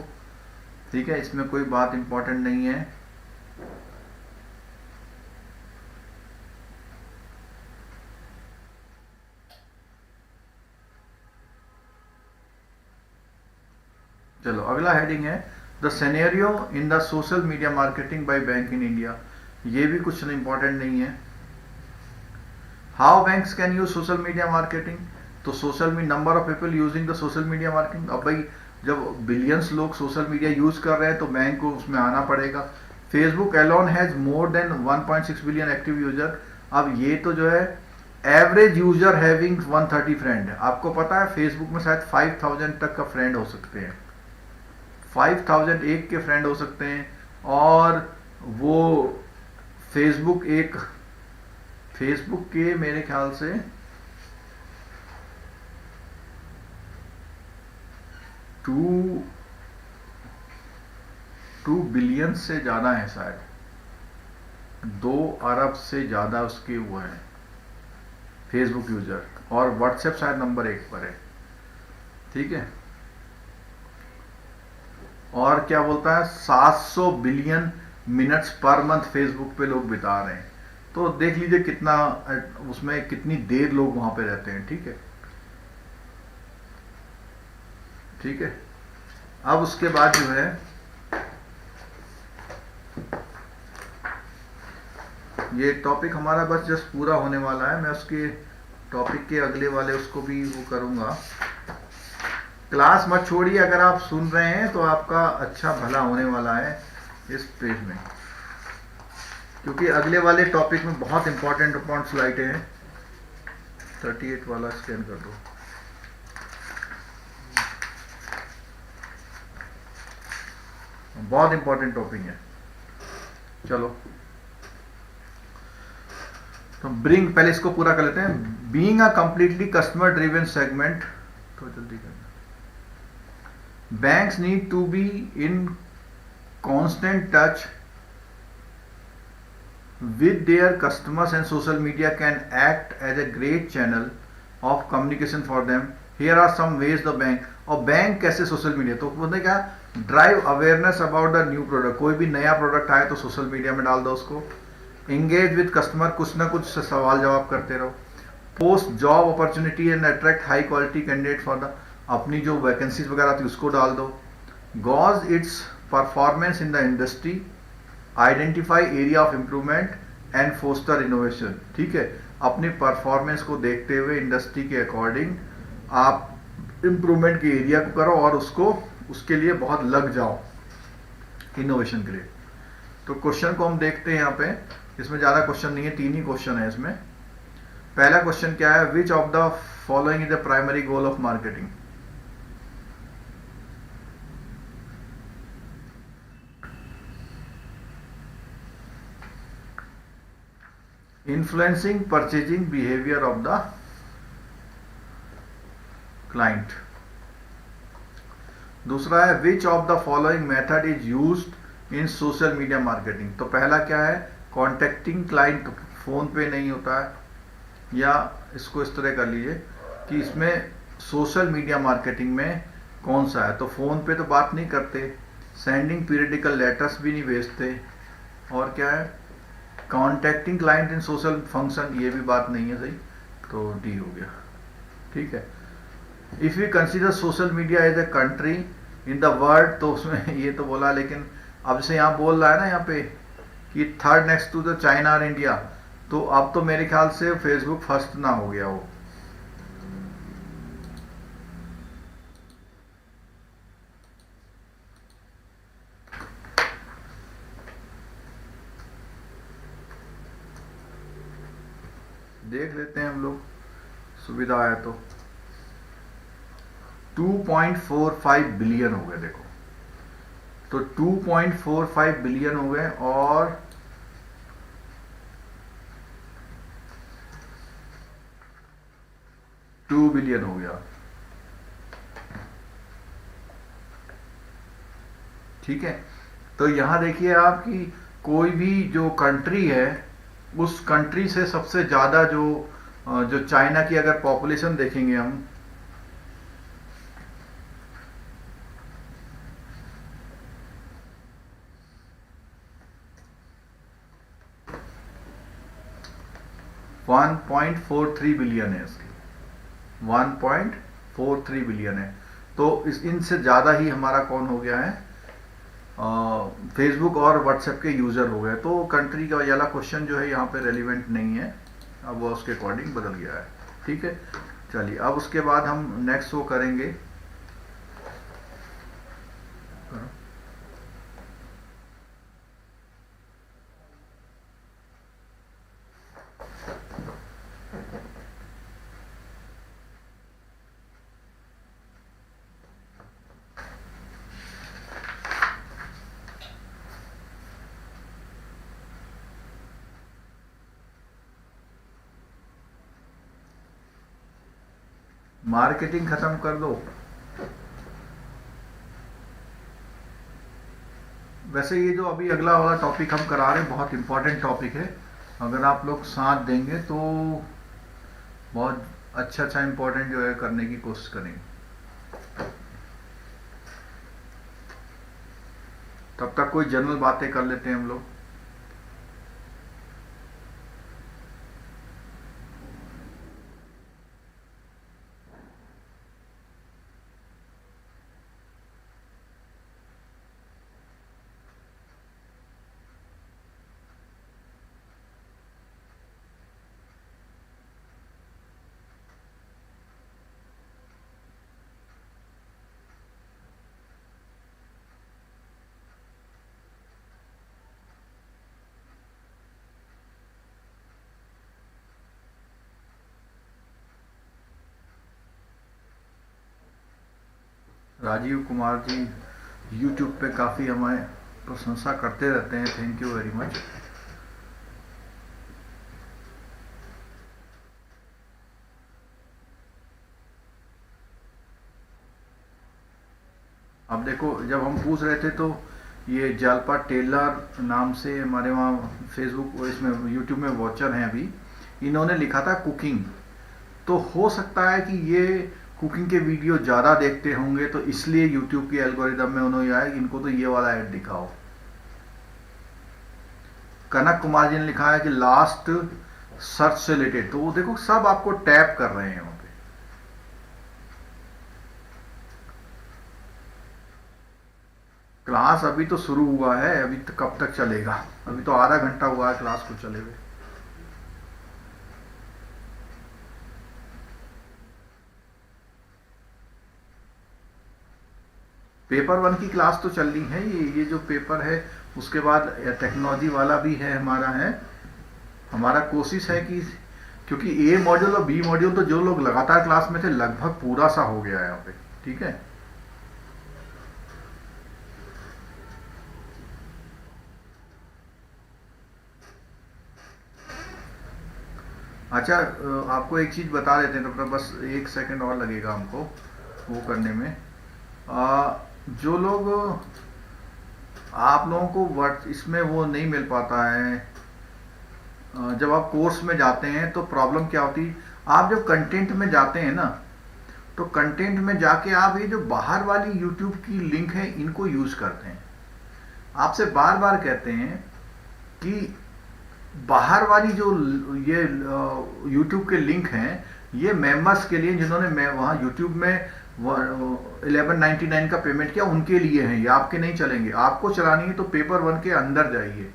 ठीक है, इसमें कोई बात इंपॉर्टेंट नहीं है। चलो अगला हेडिंग है the scenario in the social media marketing by bank in India. ये भी कुछ इंपॉर्टेंट नहीं है। How banks can use social media marketing. तो social media, number of people using the social media marketing. अब भाई जब बिलियंस लोग सोशल मीडिया यूज कर रहे हैं तो बैंक को उसमें आना पड़ेगा। Facebook alone has more than 1.6 billion active user. अब ये तो जो है एवरेज यूजर हैविंग 130 फ्रेंड है। आपको पता है फेसबुक में शायद 5000 तक का फ्रेंड हो सकते हैं, 5000 एक के फ्रेंड हो सकते हैं। और वो फेसबुक के मेरे ख्याल से 2 बिलियन से ज्यादा है, शायद 2 अरब से ज्यादा उसके वो है फेसबुक यूजर। और व्हाट्सएप शायद नंबर 1 पर है। ठीक है, और क्या बोलता है 700 billion minutes per month Facebook पे लोग बिता रहे हैं। तो देख लीजिए कितना उसमें कितनी देर लोग वहां पे रहते हैं। ठीक है, ठीक है। अब उसके बाद जो है ये टॉपिक हमारा बस जस्ट पूरा होने वाला है। मैं उसके टॉपिक के अगले वाले उसको भी वो करूंगा। क्लास मत छोड़िए, अगर आप सुन रहे हैं तो आपका अच्छा भला होने वाला है इस पेज में, क्योंकि अगले वाले टॉपिक में बहुत इंपॉर्टेंट स्लाइडें हैं। 38 वाला स्कैन कर दो। बहुत इंपॉर्टेंट टॉपिक है। चलो तो ब्रिंग, पहले इसको पूरा कर लेते हैं। Being a completely customer driven segment, तो जल्दी करना। Banks need to be in constant touch with their customers and social media can act as a great channel of communication for them. Here are some ways the bank, और बैंक कैसे सोशल मीडिया, तो बोलते क्या drive awareness about the new product. कोई भी नया प्रोडक्ट आए तो सोशल मीडिया में डाल दो उसको। एंगेज विद कस्टमर, कुछ ना कुछ सवाल जवाब करते रहो। Post job opportunity and attract high quality candidate for the, अपनी जो वैकेंसीज वगैरह थी उसको डाल दो। Gauge its performance in the industry, identify area of improvement and foster innovation. ठीक है, अपनी परफॉर्मेंस को देखते हुए इंडस्ट्री के अकॉर्डिंग आप इम्प्रूवमेंट के एरिया को करो और उसके लिए बहुत लग जाओ इनोवेशन के लिए। तो क्वेश्चन को हम देखते हैं यहाँ पे। इसमें ज़्यादा क्वेश्चन नहीं है, 3 ही क्वेश्चन है इसमें। पहला क्वेश्चन क्या है, which of the following is the primary goal of marketing. Influencing purchasing behaviour of the client. दूसरा है which of the following method is used in social media marketing. तो पहला क्या है, कॉन्टेक्टिंग क्लाइंट फोन पे नहीं होता है, या इसको इस तरह कर लीजिए कि इसमें सोशल मीडिया मार्केटिंग में कौन सा है, तो फोन पे तो बात नहीं करते, सेंडिंग पीरियडिकल लेटर्स भी नहीं भेजते, और क्या है contacting client in social function, ये भी बात नहीं है सही, तो डी हो गया। ठीक है, if you consider social media as a country in the world, तो उसमें ये तो बोला, लेकिन अब से यहाँ बोल रहा है ना यहाँ पे कि third next to the China और इंडिया, तो अब तो मेरे ख्याल से फेसबुक फर्स्ट ना हो गया वो। देख लेते हैं हम लोग, सुविधा है तो 2.45 बिलियन हो गए। देखो तो 2.45 बिलियन हो गए और 2 बिलियन हो गया। ठीक है, तो यहां देखिए आप कि कोई भी जो कंट्री है उस कंट्री से सबसे ज्यादा जो चाइना की अगर पॉपुलेशन देखेंगे हम, 1.43 बिलियन है इसकी, 1.43 बिलियन है। तो इनसे ज़्यादा ही हमारा कौन हो गया है, फेसबुक और व्हाट्सएप के यूज़र हो गए। तो कंट्री का वाला क्वेश्चन जो है यहाँ पे रेलिवेंट नहीं है, अब वो उसके अकॉर्डिंग बदल गया है। ठीक है, चलिए अब उसके बाद हम नेक्स्ट वो करेंगे। मार्केटिंग खत्म कर दो। वैसे ये जो अभी अगला वाला टॉपिक हम करा रहे हैं बहुत इंपॉर्टेंट टॉपिक है, अगर आप लोग साथ देंगे तो बहुत अच्छा इंपॉर्टेंट जो है करने की कोशिश करेंगे। तब तक कोई जनरल बातें कर लेते हैं हम लोग। राजीव कुमार जी यूट्यूब पे काफ़ी हमें प्रशंसा करते रहते हैं, थैंक यू वेरी मच। अब देखो, जब हम पूछ रहे थे तो ये जालपा टेलर नाम से हमारे वहाँ फेसबुक इसमें यूट्यूब में वॉचर हैं अभी, इन्होंने लिखा था कुकिंग। तो हो सकता है कि ये कुकिंग के वीडियो ज़्यादा देखते होंगे, तो इसलिए यूट्यूब के एल्गोरिदम में उन्होंने आया इनको तो ये वाला ऐड दिखाओ। कनक कुमार जी ने लिखा है कि लास्ट सर्च से रिलेटेड, तो वो देखो सब आपको टैप कर रहे हैं वहां पे। क्लास अभी तो शुरू हुआ है, अभी तो कब तक चलेगा, अभी तो आधा घंटा हुआ है क्लास को चले हुए। पेपर 1 की क्लास तो चल रही है, ये जो पेपर है उसके बाद टेक्नोलॉजी वाला भी है हमारा कोशिश है कि, क्योंकि ए मॉड्यूल और बी मॉड्यूल तो जो लोग लगातार क्लास में थे लगभग पूरा सा हो गया है यहाँ पे। ठीक है, अच्छा आपको एक चीज बता देते हैं, तो बस 1 सेकंड और लगेगा हमको वो करने में। जो लोग आप लोगों को इसमें वो नहीं मिल पाता है, जब आप कोर्स में जाते हैं तो प्रॉब्लम क्या होती है, आप जब कंटेंट में जाते हैं ना, तो कंटेंट में जाके आप ये जो बाहर वाली यूट्यूब की लिंक है इनको यूज करते हैं। आपसे बार बार कहते हैं कि बाहर वाली जो ये यूट्यूब के लिंक हैं ये मेंबर्स के लिए, जिन्होंने वहाँ यूट्यूब में 1199 का पेमेंट किया उनके लिए हैं, ये आपके नहीं चलेंगे। आपको चलानी है तो पेपर 1 के अंदर जाइए।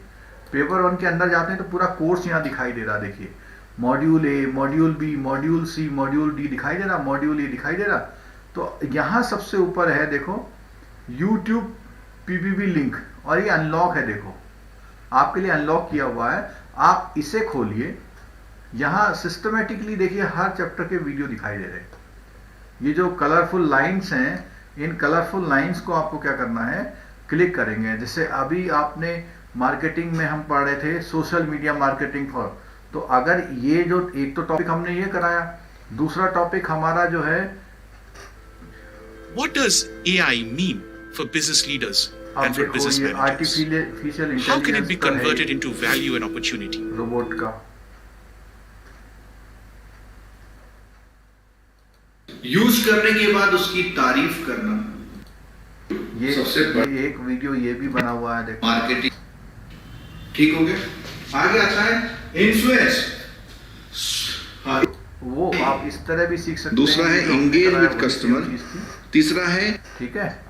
पेपर 1 के अंदर जाते हैं तो पूरा कोर्स यहाँ दिखाई दे रहा, देखिए module A, module B, module C, module D दिखाई दे रहा, मॉड्यूल ए दिखाई दे रहा। तो यहाँ सबसे ऊपर है देखो यूट्यूब पीपीबी लिंक, और ये अनलॉक है, देखो आपके लिए अनलॉक किया हुआ है। आप इसे खोलिए, यहाँ सिस्टमेटिकली देखिए हर चैप्टर के वीडियो दिखाई दे रहे हैं। ये जो कलरफुल लाइंस हैं, इन कलरफुल लाइंस को आपको क्या करना है, क्लिक करेंगे। जैसे अभी आपने मार्केटिंग में हम पढ़ रहे थे सोशल मीडिया मार्केटिंग फॉर, तो अगर ये जो एक तो टॉपिक हमने ये कराया, दूसरा टॉपिक हमारा जो है What does AI mean for business leaders and for business managers? Artificial intelligence, How can it be converted into value and opportunity? Robot का यूज करने के बाद उसकी तारीफ करना, ये सबसे ये एक वीडियो ये भी बना हुआ है, देखो मार्केटिंग। ठीक हो गया, आगे आता है इन्फ्लुएंस। हाँ, वो आप इस तरह भी सीख सकते हैं। दूसरा है जो हमने engage कराया with वही customer। चीज़ थी। तीसरा है ठीक है,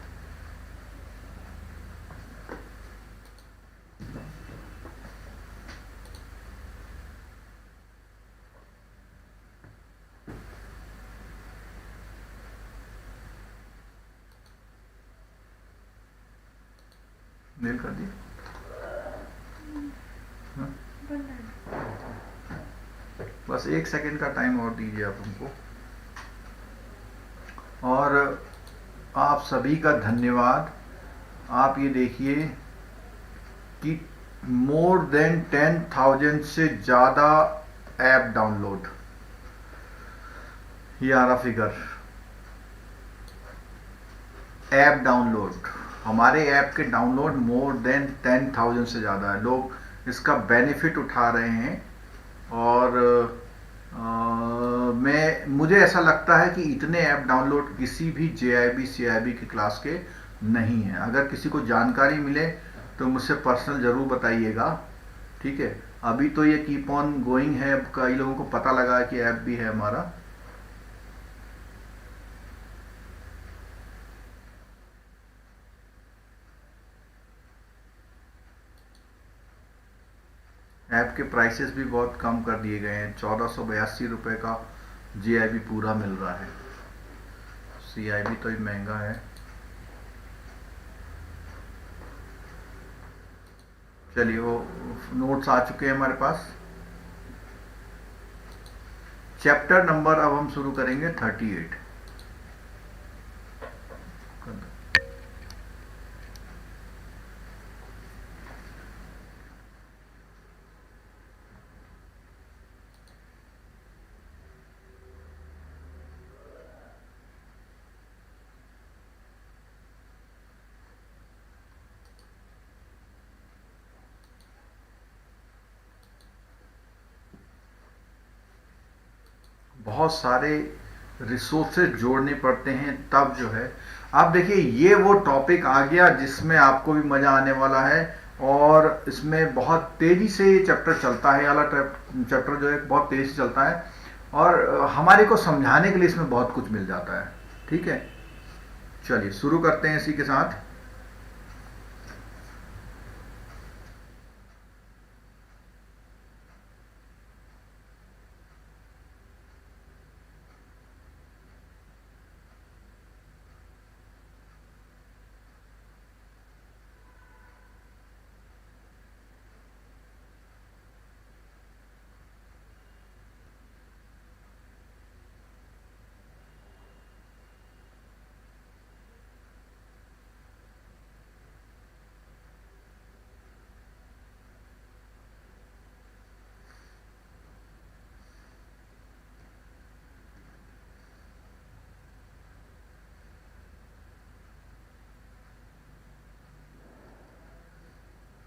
मेल कर दिया। हाँ? बस 1 सेकंड का टाइम और दीजिए आप हमको। और आप सभी का धन्यवाद। आप ये देखिए कि मोर देन 10,000 से ज़्यादा ऐप डाउनलोड, ये आ रहा फिगर। ऐप डाउनलोड, हमारे ऐप के डाउनलोड मोर देन 10,000 से ज़्यादा है। लोग इसका बेनिफिट उठा रहे हैं। और मुझे ऐसा लगता है कि इतने ऐप डाउनलोड किसी भी JIB CIB की क्लास के नहीं है। अगर किसी को जानकारी मिले तो मुझसे पर्सनल ज़रूर बताइएगा। ठीक है, अभी तो ये कीप ऑन गोइंग है। कई लोगों को पता लगा है कि ऐप भी है हमारा। ऐप के प्राइसेस भी बहुत कम कर दिए गए हैं। 1482 रुपये का JIB पूरा मिल रहा है। CIB तो ही महंगा है। चलिए, वो नोट्स आ चुके हैं हमारे पास। चैप्टर नंबर अब हम शुरू करेंगे 38। बहुत सारे रिसोर्सेज जोड़ने पड़ते हैं, तब जो है। आप देखिए, ये वो टॉपिक आ गया जिसमें आपको भी मज़ा आने वाला है। और इसमें बहुत तेज़ी से ये चैप्टर चलता है। वाला चैप्टर जो है बहुत तेज़ी से चलता है। और हमारे को समझाने के लिए इसमें बहुत कुछ मिल जाता है। ठीक है, चलिए शुरू करते हैं इसी के साथ।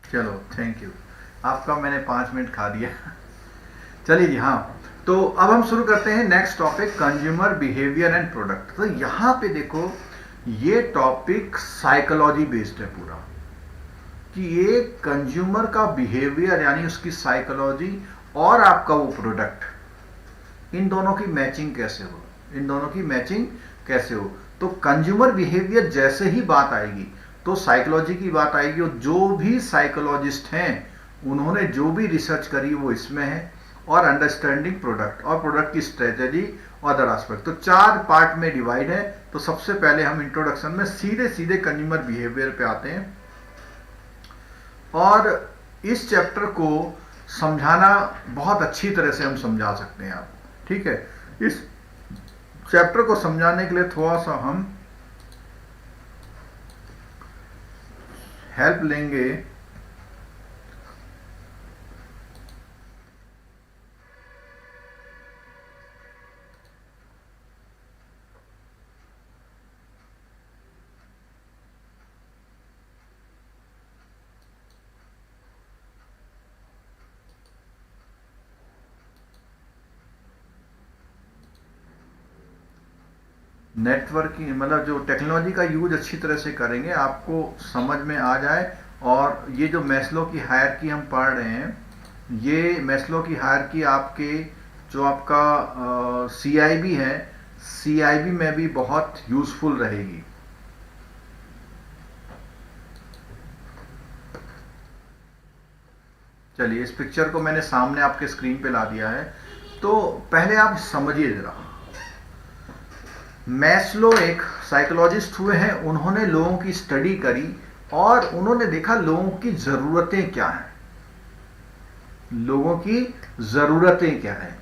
चलो, थैंक यू। आपका मैंने 5 मिनट खा दिया। चलिए जी, हाँ। तो अब हम शुरू करते हैं next topic, consumer behaviour and product. तो यहाँ पे देखो, ये टॉपिक साइकोलॉजी बेस्ड है पूरा, कि ये कंज्यूमर का बिहेवियर यानी उसकी साइकोलॉजी और आपका वो प्रोडक्ट, इन दोनों की मैचिंग कैसे हो, इन दोनों की मैचिंग कैसे हो। तो कंज्यूमर बिहेवियर जैसे ही बात आएगी तो साइकोलॉजी की बात आएगी। और जो भी साइकोलॉजिस्ट हैं उन्होंने जो भी रिसर्च करी वो इसमें है। और अंडरस्टैंडिंग प्रोडक्ट और प्रोडक्ट की स्ट्रेटेजी और अदर एस्पेक्ट, तो 4 पार्ट में डिवाइड है। तो सबसे पहले हम इंट्रोडक्शन में सीधे सीधे कंज्यूमर बिहेवियर पे आते हैं। और इस चैप्टर को समझाना बहुत अच्छी तरह से हम समझा सकते हैं आप। ठीक है, इस चैप्टर को समझाने के लिए थोड़ा सा हम हेल्प लेंगे नेटवर्किंग, मतलब जो टेक्नोलॉजी का यूज अच्छी तरह से करेंगे आपको समझ में आ जाए। और ये जो मैस्लो की हायरार्की हम पढ़ रहे हैं, ये मैस्लो की हायरार्की आपके जो आपका CIB है, CIB में भी बहुत यूजफुल रहेगी। चलिए, इस पिक्चर को मैंने सामने आपके स्क्रीन पे ला दिया है। तो पहले आप समझिए जरा, मैस्लो एक साइकोलॉजिस्ट हुए हैं, उन्होंने लोगों की स्टडी करी और उन्होंने देखा लोगों की जरूरतें क्या हैं, लोगों की जरूरतें क्या हैं।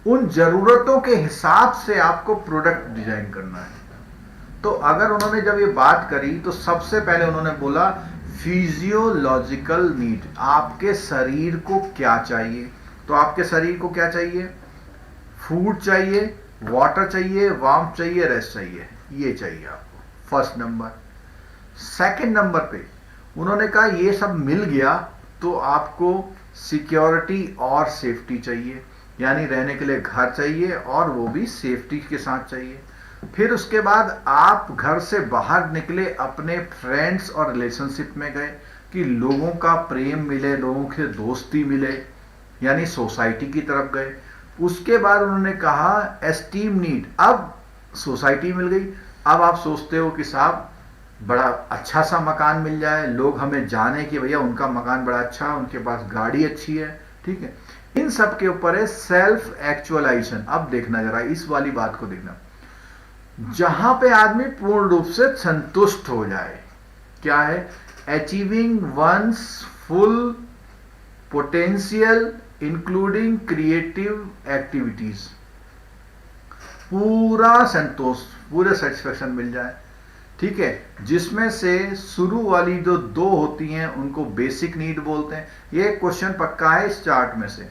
उन जरूरतों के हिसाब से आपको प्रोडक्ट डिजाइन करना है। तो अगर उन्होंने जब ये बात करी तो सबसे पहले उन्होंने बोला फिजियोलॉजिकल नीड, आपके शरीर को क्या चाहिए। तो आपके शरीर को क्या चाहिए? फूड चाहिए, वाटर चाहिए, वार्म चाहिए, रेस्ट चाहिए, ये चाहिए आपको फर्स्ट नंबर। सेकंड नंबर पे उन्होंने कहा ये सब मिल गया तो आपको सिक्योरिटी और सेफ्टी चाहिए, यानी रहने के लिए घर चाहिए और वो भी सेफ्टी के साथ चाहिए। फिर उसके बाद आप घर से बाहर निकले, अपने फ्रेंड्स और रिलेशनशिप में गए कि लोगों का प्रेम मिले, लोगों के दोस्ती मिले, यानी सोसाइटी की तरफ गए। उसके बाद उन्होंने कहा एस्टीम नीड, अब सोसाइटी मिल गई, अब आप सोचते हो कि साहब बड़ा अच्छा सा मकान मिल जाए, लोग हमें जाने कि भैया उनका मकान बड़ा अच्छा, उनके पास गाड़ी अच्छी है, ठीक है। इन सब के ऊपर है सेल्फ एक्चुअलाइजेशन। अब देखना जरा इस वाली बात को देखना, जहां पे आदमी पूर्ण रूप से संतुष्ट हो जाए, क्या है? Achieving one's full potential including creative activities, पूरा संतोष, पूरे सेटिस्फेक्शन मिल जाए, ठीक है। जिसमें से शुरू वाली जो दो होती हैं उनको बेसिक नीड बोलते हैं, ये क्वेश्चन पक्का है इस चार्ट में से।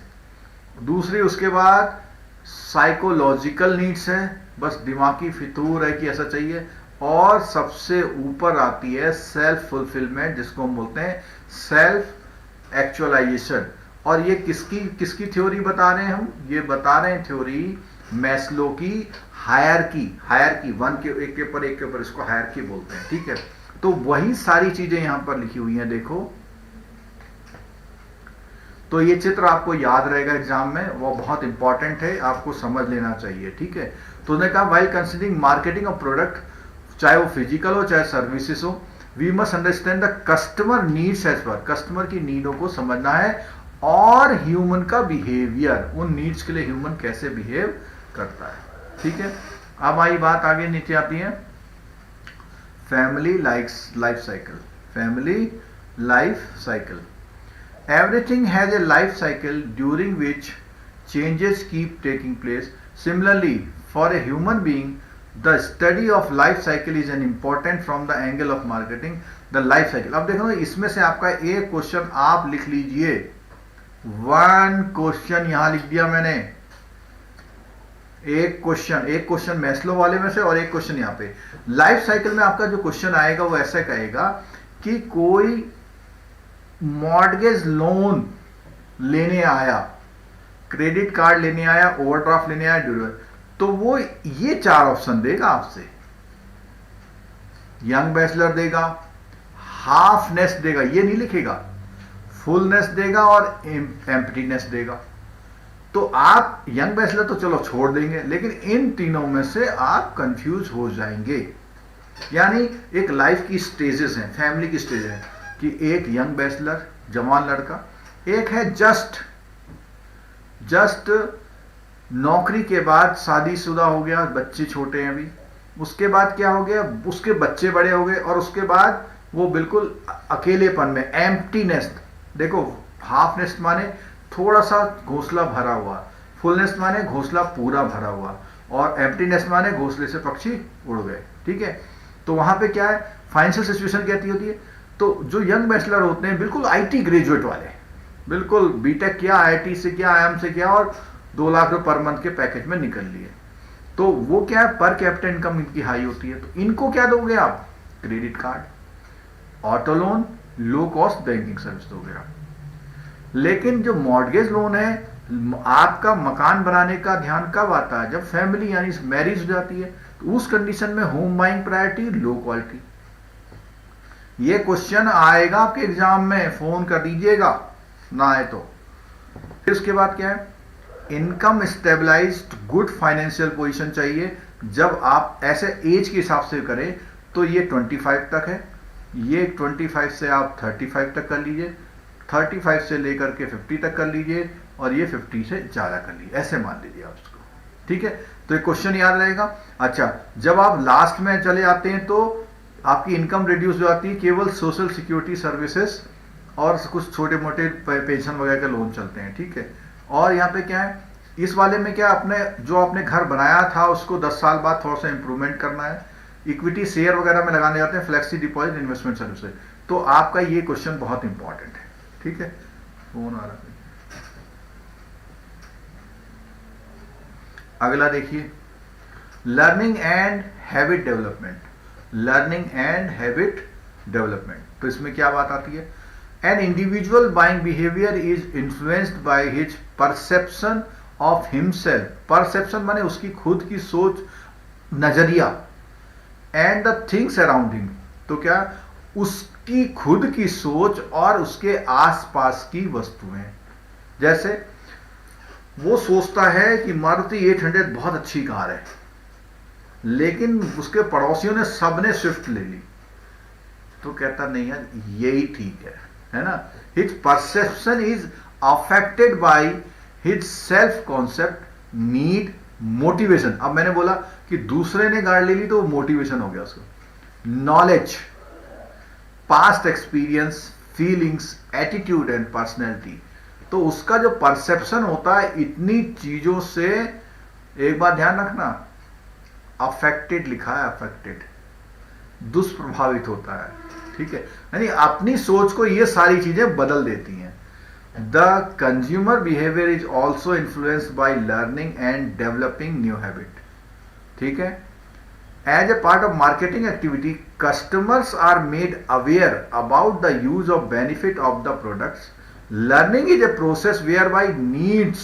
दूसरी उसके बाद साइकोलॉजिकल नीड्स है, बस दिमागी फितूर है कि ऐसा चाहिए। और सबसे ऊपर आती है सेल्फ फुलफिलमेंट, जिसको हम बोलते हैं सेल्फ एक्चुअलाइजेशन। और ये किसकी थ्योरी बता रहे हैं हम? ये बता रहे हैं थ्योरी मैस्लो की, हायरकी वन के एक के ऊपर इसको हायरकी बोलते हैं, ठीक है। तो वही सारी चीजें यहां पर लिखी हुई हैं, देखो। तो ये चित्र आपको याद रहेगा एग्जाम में, वो बहुत इंपॉर्टेंट है, आपको समझ लेना चाहिए, ठीक है। तो उन्होंने कहा while considering marketing of product, चाहे वो फिजिकल हो चाहे सर्विसेज हो, we must understand the customer needs as per, customer की नीडों को समझना है, और ह्यूमन का बिहेवियर, उन नीड्स के लिए ह्यूमन कैसे बिहेव करता है, ठीक है। अब आई बात आगे नीचे आती है family life cycle, family life cycle. Everything has a life cycle during which changes keep taking place. Similarly, for a human being, the study of life cycle is an important from the angle of marketing. The life cycle. अब देखो इसमें से आपका एक क्वेश्चन आप लिख लीजिए, वन क्वेश्चन यहां लिख दिया मैंने, एक क्वेश्चन मैस्लो वाले में से और एक क्वेश्चन यहां पे। लाइफ साइकिल में आपका जो क्वेश्चन आएगा वो ऐसा कहेगा कि कोई मॉर्गेज लोन लेने आया, क्रेडिट कार्ड लेने आया, ओवरड्राफ्ट लेने आया, ड्यूरेबल, तो वो ये चार ऑप्शन देगा आपसे। यंग बैचलर देगा, हाफ नेस्ट देगा, ये नहीं लिखेगा, फुल नेस्ट देगा और एम्प्टी नेस्ट देगा। तो आप यंग बैचलर तो चलो छोड़ देंगे, लेकिन इन तीनों में से आप कंफ्यूज हो जाएंगे। यानी एक लाइफ की स्टेजेस हैं, फैमिली की स्टेज है कि एक यंग बैचलर जवान लड़का, एक है जस्ट नौकरी के बाद शादीशुदा हो गया, बच्चे छोटे हैं अभी, उसके बाद क्या हो गया, उसके बच्चे बड़े हो गए, और उसके बाद वो बिल्कुल अकेलेपन में, एम्प्टी नेस्ट। देखो हाफ नेस्ट माने थोड़ा सा घोंसला भरा हुआ, फुल नेस्ट माने घोंसला पूरा भरा हुआ, और एम्प्टी नेस्ट माने घोंसले से पक्षी उड़ गए, ठीक है। तो वहां पे क्या है, फाइनेंशियल सिचुएशन कैसी होती है। तो जो यंग बैचलर होते हैं बिल्कुल आईटी ग्रेजुएट वाले, बिल्कुल बीटेक किया, आईआईटी से किया, आईआईएम से किया, और 2 लाख रुपए पर मंथ के पैकेज में निकल लिए, तो वो क्या है, पर कैपिटा इनकम इनकी हाई होती है। तो इनको क्या दोगे आप? Credit card, auto loan, low cost banking service दोगे आप। लेकिन जो मॉर्गेज लोन है, आपका मकान बनाने का ध्यान कब आता है? जब फैमिली यानी मैरिज हो जाती है, तो उस कंडीशन में home buying priority, low quality. ये क्वेश्चन आएगा आपके एग्जाम में, फोन कर दीजिएगा ना आए तो। फिर उसके बाद क्या है, income stabilised good financial position चाहिए। जब आप ऐसे एज के हिसाब से करें तो ये 25 तक है, ये 25 से आप 35 तक कर लीजिए, 35 से लेकर के 50 तक कर लीजिए, और ये 50 से ज़्यादा कर लीजिए, ऐसे मान लीजिए आप उसको। ठीक है, तो एक क्वेश्चन याद रहेगा। अच्छा, जब आप लास्ट में चले जाते हैं तो आपकी इनकम रिड्यूस हो जाती है, केवल सोशल सिक्योरिटी सर्विसेज और कुछ छोटे मोटे पेंशन वगैरह के लोन चलते हैं। ठीक है, और यहाँ पे क्या है, इस वाले में क्या, अपने जो आपने घर बनाया था उसको 10 साल बाद थोड़ा सा इंप्रूवमेंट करना है, इक्विटी शेयर वगैरह में लगाने जाते हैं, फ्लेक्सी डिपॉजिट इन्वेस्टमेंट सर्विसेज। तो आपका ये क्वेश्चन बहुत इंपॉर्टेंट है। ठीक है, फोन आ रहा है। अगला देखिए, learning and habit development. Learning and habit development, तो इसमें क्या बात आती है, an individual buying behaviour is influenced by his perception of himself. Perception माने उसकी खुद की सोच, नजरिया, and the things around him. तो क्या, उसकी खुद की सोच और उसके आसपास की वस्तुएं। जैसे वो सोचता है कि मारुति 800 बहुत अच्छी कार है, लेकिन उसके पड़ोसियों ने सबने स्विफ्ट ले ली, तो कहता नहीं यार यही ठीक है ना। His perception is affected by his self concept, need, motivation. अब मैंने बोला कि दूसरे ने गाड़ी ले ली तो वो मोटिवेशन हो गया उसको, knowledge, past experience, feelings, attitude and personality. तो उसका जो परसेप्शन होता है इतनी चीजों से, एक बात ध्यान रखना, अफेक्टेड लिखा है, अफेक्टेड, दुष्प्रभावित होता है। ठीक है, यानी अपनी सोच को ये सारी चीजें बदल देती हैं। The consumer behaviour is also influenced by learning and developing new habit. ठीक है, as a part of marketing activity, customers are made aware about the use of benefit of the products. Learning is a process whereby needs,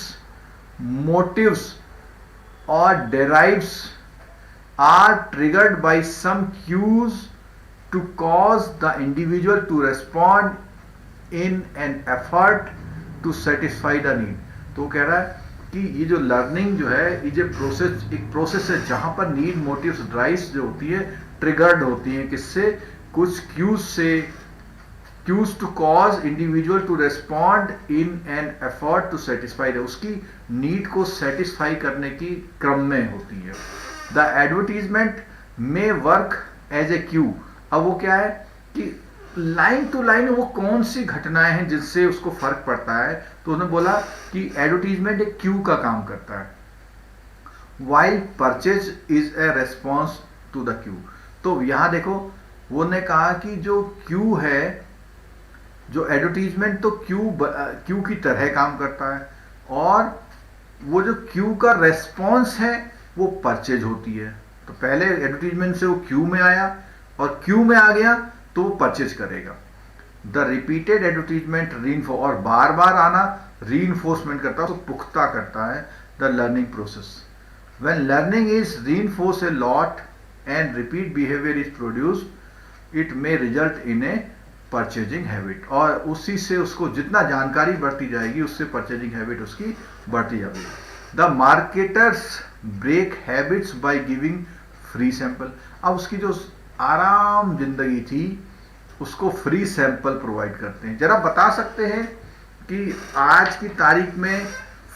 motives or derives are triggered by some cues to cause the individual to respond in an effort to satisfy the need। तो कह रहा है कि ये जो लर्निंग जो है, ये जो प्रोसेस, एक प्रोसेस है जहां पर नीड, मोटिव्स, ड्राइव्स जो होती है ट्रिगर्ड होती है, किससे, कुछ क्यूज से, cues to cause individual to respond in an effort to satisfy the, उसकी नीड को सेटिस्फाई करने की क्रम में होती है। द एडवर्टीजमेंट में वर्क एज ए क्यू। अब वो क्या है कि लाइन टू लाइन वो कौन सी घटनाएं हैं जिससे उसको फर्क पड़ता है, तो उन्होंने बोला कि एडवर्टीजमेंट एक क्यू का काम करता है, while purchase is a response to the cue. तो यहां देखो, वो ने कहा कि जो क्यू है, जो एडवर्टीजमेंट तो क्यू की तरह काम करता है, और वो जो क्यू का रेस्पॉन्स है वो परचेज होती है। तो पहले एडवर्टीजमेंट से वो क्यू में आया और क्यू में आ गया तो वो परचेज करेगा। द रिपीटेड एडवर्टीजमेंट रीइंफोर्स, और बार बार आना रीइंफोर्समेंट करता है, तो पुख्ता करता है the learning process. When learning is reinforce a lot and repeat behaviour is produced, it may result in A purchasing habit. और उसी से उसको जितना जानकारी बढ़ती जाएगी उससे परचेजिंग हैबिट उसकी बढ़ती जाएगी। The marketers break habits by giving free sample. अब उसकी जो आराम जिंदगी थी उसको फ्री सैंपल प्रोवाइड करते हैं। जरा बता सकते हैं कि आज की तारीख में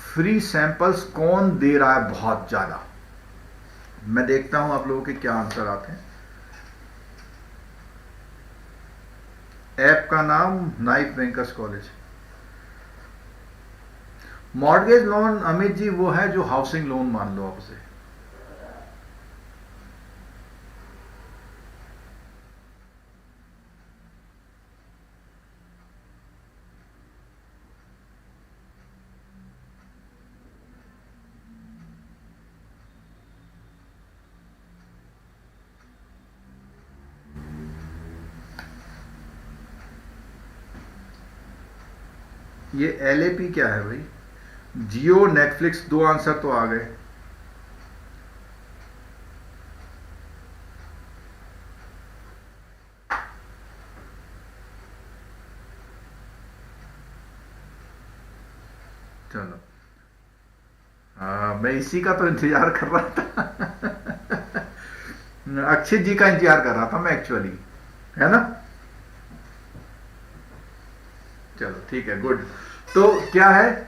फ्री सैंपल्स कौन दे रहा है बहुत ज्यादा? मैं देखता हूं आप लोगों के क्या आंसर आते हैं। ऐप का नाम नाइफ bankers college. Mortgage loan Amit ji वो है जो हाउसिंग लोन मान लो आप उसे। ये LAP क्या है भाई? जियो, नेटफ्लिक्स, दो आंसर तो आ गए। चलो मैं इसी का तो इंतजार कर रहा था। अक्षित जी का इंतजार कर रहा था मैं एक्चुअली, है ना। चलो ठीक है, गुड। तो क्या है,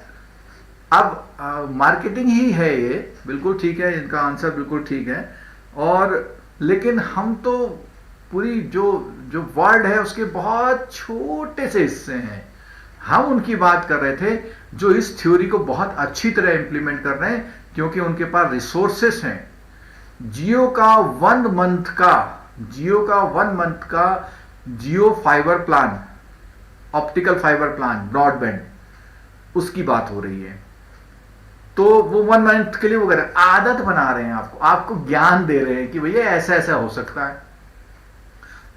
अब मार्केटिंग ही है ये, बिल्कुल ठीक है, इनका आंसर बिल्कुल ठीक है। और लेकिन हम तो पूरी जो जो वर्ड है उसके बहुत छोटे से हिस्से हैं, हम उनकी बात कर रहे थे जो इस थ्योरी को बहुत अच्छी तरह इंप्लीमेंट कर रहे हैं, क्योंकि उनके पास रिसोर्सेस हैं। जियो का 1 मंथ का Jio fibre plan, optical fibre plan, broadband, उसकी बात हो रही है। तो वो 1 मंथ के लिए वो आदत बना रहे हैं, आपको ज्ञान दे रहे हैं कि भैया ऐसा ऐसा हो सकता है।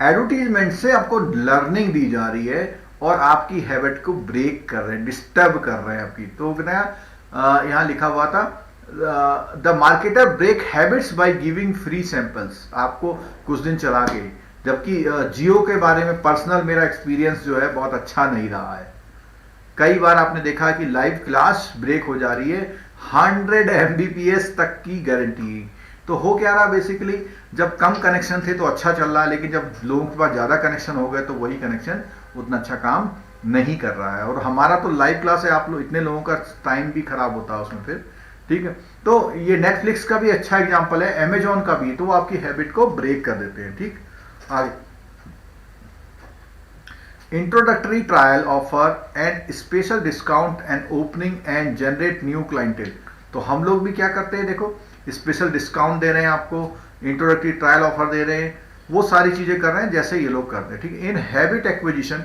एडवर्टीजमेंट से आपको लर्निंग दी जा रही है और आपकी हैबिट को ब्रेक कर रहे हैं, डिस्टर्ब कर रहे हैं आपकी। तो यहां लिखा हुआ था the marketer break habits by giving free samples, आपको कुछ दिन चला के। जबकि जियो के बारे में पर्सनल मेरा एक्सपीरियंस जो है बहुत अच्छा नहीं रहा है। कई बार आपने देखा कि लाइव क्लास ब्रेक हो जा रही है, 100 Mbps तक की गारंटी। तो हो क्या रहा बेसिकली, जब कम कनेक्शन थे तो अच्छा चल रहा है, लेकिन जब लोगों के पास ज्यादा कनेक्शन हो गए तो वही कनेक्शन उतना अच्छा काम नहीं कर रहा है। और हमारा तो लाइव क्लास है, आप लोग इतने लोगों का टाइम भी खराब होता है उसमें फिर, ठीक है। तो ये नेटफ्लिक्स का भी अच्छा एग्जांपल है, अमेजॉन का भी, तो वो आपकी हैबिट को ब्रेक कर देते हैं, ठीक। आगे, introductory trial offer and special discount and opening and generate new clientele. तो हम लोग भी क्या करते हैं, देखो स्पेशल डिस्काउंट दे रहे हैं आपको, इंट्रोडक्टरी ट्रायल ऑफर दे रहे हैं, वो सारी चीजें कर रहे हैं जैसे ये लोग करते हैं, ठीक है। In habit acquisition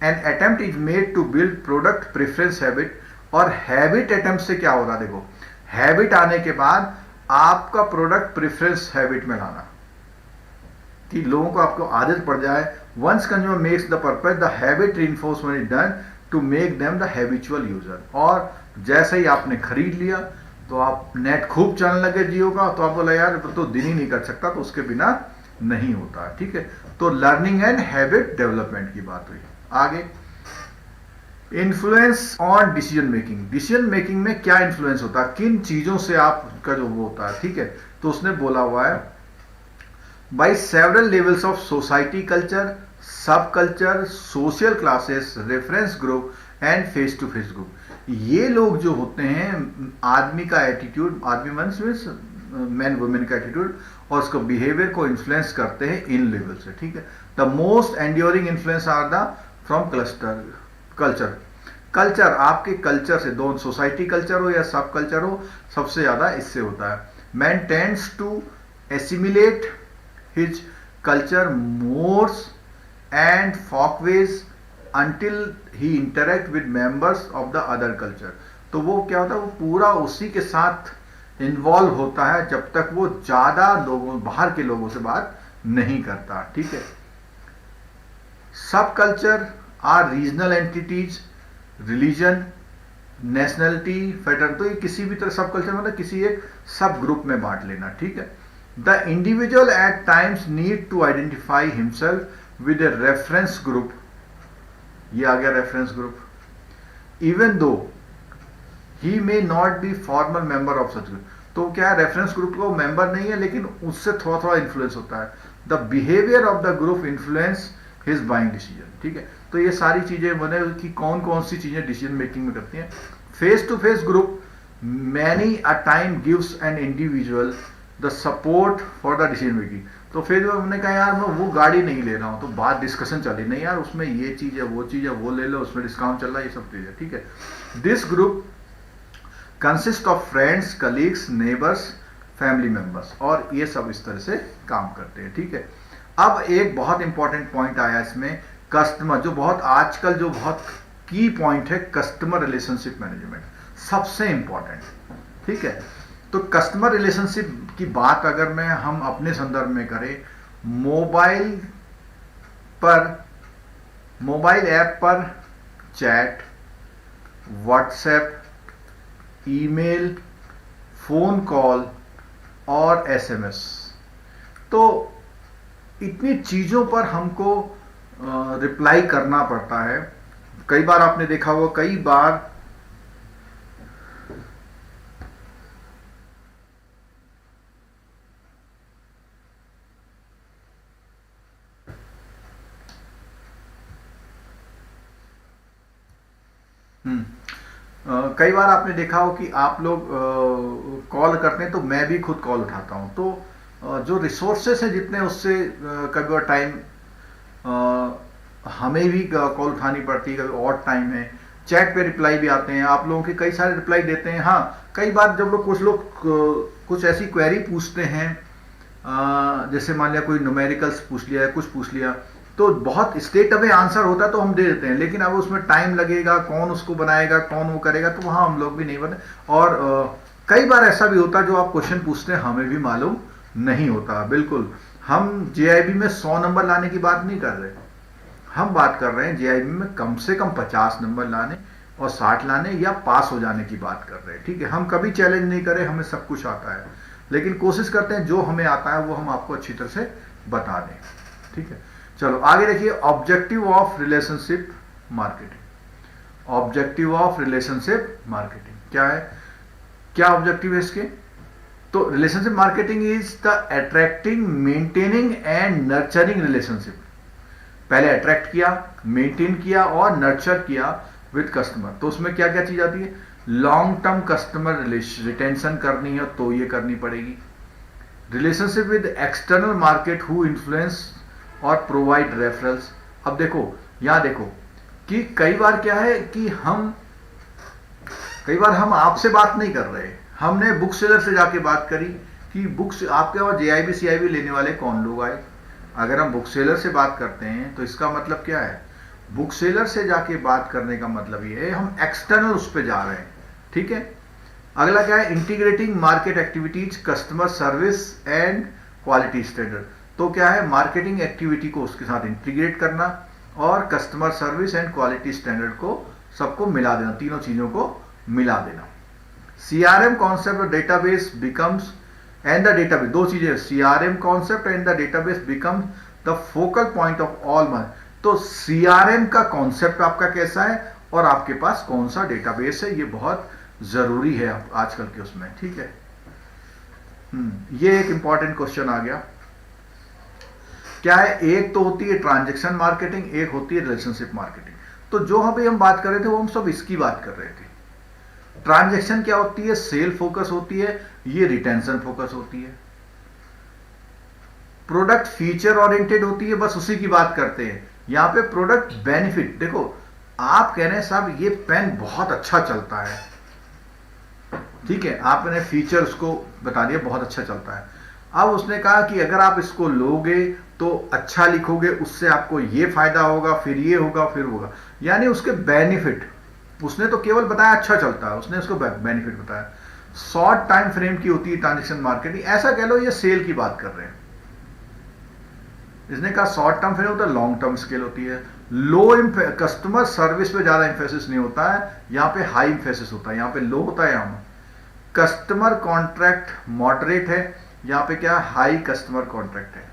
an attempt is made to build product preference habit. और हैबिट अटेम्प्ट से क्या हो रहा है, देखो हैबिट आने के बाद आपका प्रोडक्ट प्रेफरेंस हैबिट में लाना, कि लोगों को आपको आदत पड़ जाए। Once consumer makes the purpose the habit reinforcement is done to make them the habitual user. और जैसे ही आपने खरीद लिया तो आप नेट खूब चलने लगे जियो का, तो आप बोला यार तो दिन ही नहीं कर सकता, तो उसके बिना नहीं होता, ठीक है। तो लर्निंग एंड हैबिट डेवलपमेंट की बात हुई। आगे, influence on decision making. Decision making में क्या इन्फ्लुएंस होता है, किन चीजों से आपका जो वो होता है, ठीक है। तो उसने बोला हुआ है by several levels of society, culture, subculture, social classes, reference group and face to face group. ये लोग जो होते हैं, आदमी का एटीट्यूड, आदमी मीन्स मैन वुमेन का एटीट्यूड और उसका बिहेवियर को इन्फ्लुएंस करते हैं इन लेवल से, ठीक है। The most enduring influence are the from culture, आपके कल्चर से, दोनों सोसाइटी कल्चर हो या सब कल्चर हो, सबसे ज्यादा इससे होता है। Man tends to assimilate his culture mores and folkways until he interact with members of the other culture। तो वो क्या होता है, वो पूरा उसी के साथ इन्वॉल्व होता है जब तक वो ज्यादा लोगों, बाहर के लोगों से बात नहीं करता, ठीक है। Subculture are regional entities, religion, nationality, federal. तो ये किसी भी तरह सब कल्चर मतलब किसी एक सब ग्रुप में बांट लेना, ठीक है। The individual at times need to identify himself with a reference group, ये आ गया reference group, even though he may not be formal member of such group। तो क्या है, रेफरेंस ग्रुप को मेंबर नहीं है लेकिन उससे थोड़ा थोड़ा इन्फ्लुएंस होता है। The behaviour of the group influence his buying decision, ठीक है। तो ये सारी चीजें बने कि कौन कौन सी चीजें डिसीजन मेकिंग में करती हैं। Face to face group many a time gives an individual the support for the decision making. तो फिर हमने कहा यार मैं वो गाड़ी नहीं ले रहा हूँ, तो बात डिस्कशन चली, नहीं यार उसमें ये चीज है, वो चीज है, वो ले लो, उसमें डिस्काउंट चल रहा है, ये सब चीजें, ठीक है। This group consist of friends, colleagues, neighbours, family members, और ये सब इस तरह से काम करते हैं, ठीक है। अब एक बहुत इंपॉर्टेंट पॉइंट आया इसमें, कस्टमर, जो बहुत आजकल जो बहुत की पॉइंट है, कस्टमर रिलेशनशिप मैनेजमेंट, सबसे इंपॉर्टेंट, ठीक है। तो कस्टमर रिलेशनशिप की बात अगर मैं हम अपने संदर्भ में करें, मोबाइल ऐप पर chat, WhatsApp, email, phone call और एसएमएस, तो इतनी चीजों पर हमको रिप्लाई करना पड़ता है। कई बार आपने देखा होगा, कई बार कई बार आपने देखा हो कि आप लोग कॉल करते हैं, तो मैं भी खुद कॉल उठाता हूं, तो जो रिसोर्सेस हैं जितने, उससे कभी और टाइम हमें भी कॉल उठानी पड़ती है, कभी और टाइम है। चैट पे रिप्लाई भी आते हैं, आप लोगों के कई सारे रिप्लाई देते हैं। हाँ, कई बार जब कुछ लोग कुछ ऐसी क्वेरी पूछते हैं, जैसे मान लिया कोई न्यूमेरिकल्स पूछ लिया है, कुछ पूछ लिया, तो बहुत स्टेट अवे आंसर होता है तो हम दे देते हैं, लेकिन अब उसमें टाइम लगेगा, कौन उसको बनाएगा, कौन वो करेगा, तो वहाँ हम लोग भी नहीं बने। और कई बार ऐसा भी होता है जो आप क्वेश्चन पूछते हैं हमें भी मालूम नहीं होता। बिल्कुल, हम जेआईबी में 100 नंबर लाने की बात नहीं कर रहे, हम बात कर रहे हैं जेआईबी में कम से कम 50 नंबर लाने और 60 लाने या पास हो जाने की बात कर रहे हैं। ठीक है, हम कभी चैलेंज नहीं करें हमें सब कुछ आता है, लेकिन कोशिश करते हैं जो हमें आता है वो हम आपको अच्छी तरह से बता दें। ठीक है, चलो आगे देखिए, objective of relationship marketing. Objective of relationship marketing क्या है, क्या ऑब्जेक्टिव है इसके? तो relationship marketing is the attracting, maintaining and nurturing relationship. पहले अट्रैक्ट किया, मेंटेन किया और नर्चर किया विद कस्टमर। तो उसमें क्या क्या चीज आती है? लॉन्ग टर्म कस्टमर रिटेंशन करनी है तो ये करनी पड़ेगी। Relationship with external market who influence और प्रोवाइड रेफरल्स। अब देखो, यहां देखो कि कई बार क्या है कि कई बार हम आपसे बात नहीं कर रहे, हमने बुक सेलर से जाके बात करी कि बुक्स आपके और जेआईबी सीआईबी लेने वाले कौन लोग आए। अगर हम बुक सेलर से बात करते हैं तो इसका मतलब क्या है? बुक सेलर से जाके बात करने का मतलब ये है हम एक्सटर्नल उस पर जा रहे हैं। ठीक है, अगला क्या है? Integrating market activities, customer service and quality standard. तो क्या है? मार्केटिंग एक्टिविटी को उसके साथ इंटीग्रेट करना और customer service and quality standard को सबको मिला देना, तीनों चीजों को मिला देना। CRM concept, database becomes and the database, दो चीजें, CRM concept and the database becomes the focal point of all my. तो सीआरएम का कॉन्सेप्ट आपका कैसा है और आपके पास कौन सा डेटाबेस है, ये बहुत जरूरी है आजकल के उसमें। ठीक है, ये एक इंपॉर्टेंट क्वेश्चन आ गया। क्या है? एक तो होती है ट्रांजैक्शन मार्केटिंग, एक होती है रिलेशनशिप मार्केटिंग। तो जो हम बात कर रहे थे वो हम सब इसकी बात कर रहे थे। ट्रांजैक्शन क्या होती है? सेल फोकस होती है, ये रिटेंशन फोकस होती है। प्रोडक्ट फीचर ओरिएंटेड होती है, बस उसी की बात करते हैं। यहां पे प्रोडक्ट बेनिफिट, देखो आप कह रहे हैं साहब ये पेन बहुत अच्छा चलता है, ठीक है, आपने फीचर उसको बता दिया बहुत अच्छा चलता है। अब उसने कहा कि अगर आप इसको लोगे तो अच्छा लिखोगे, उससे आपको ये फायदा होगा, फिर ये होगा, फिर होगा, यानी उसके बेनिफिट। उसने तो केवल बताया अच्छा चलता है, उसने उसको बेनिफिट बताया। शॉर्ट टाइम फ्रेम की होती है ट्रांजैक्शन मार्केटिंग, ऐसा कह लो ये सेल की बात कर रहे हैं। इसने कहा शॉर्ट टर्म फ्रेम होता है, लॉन्ग टर्म स्केल होती है। लो कस्टमर सर्विस पे ज्यादा इंफेसिस नहीं होता है, यहाँ पे हाई इंफेसिस होता है, यहाँ पे लो होता है। यहाँ कस्टमर कॉन्ट्रैक्ट मॉडरेट है, यहाँ पे क्या हाई कस्टमर कॉन्ट्रैक्ट है,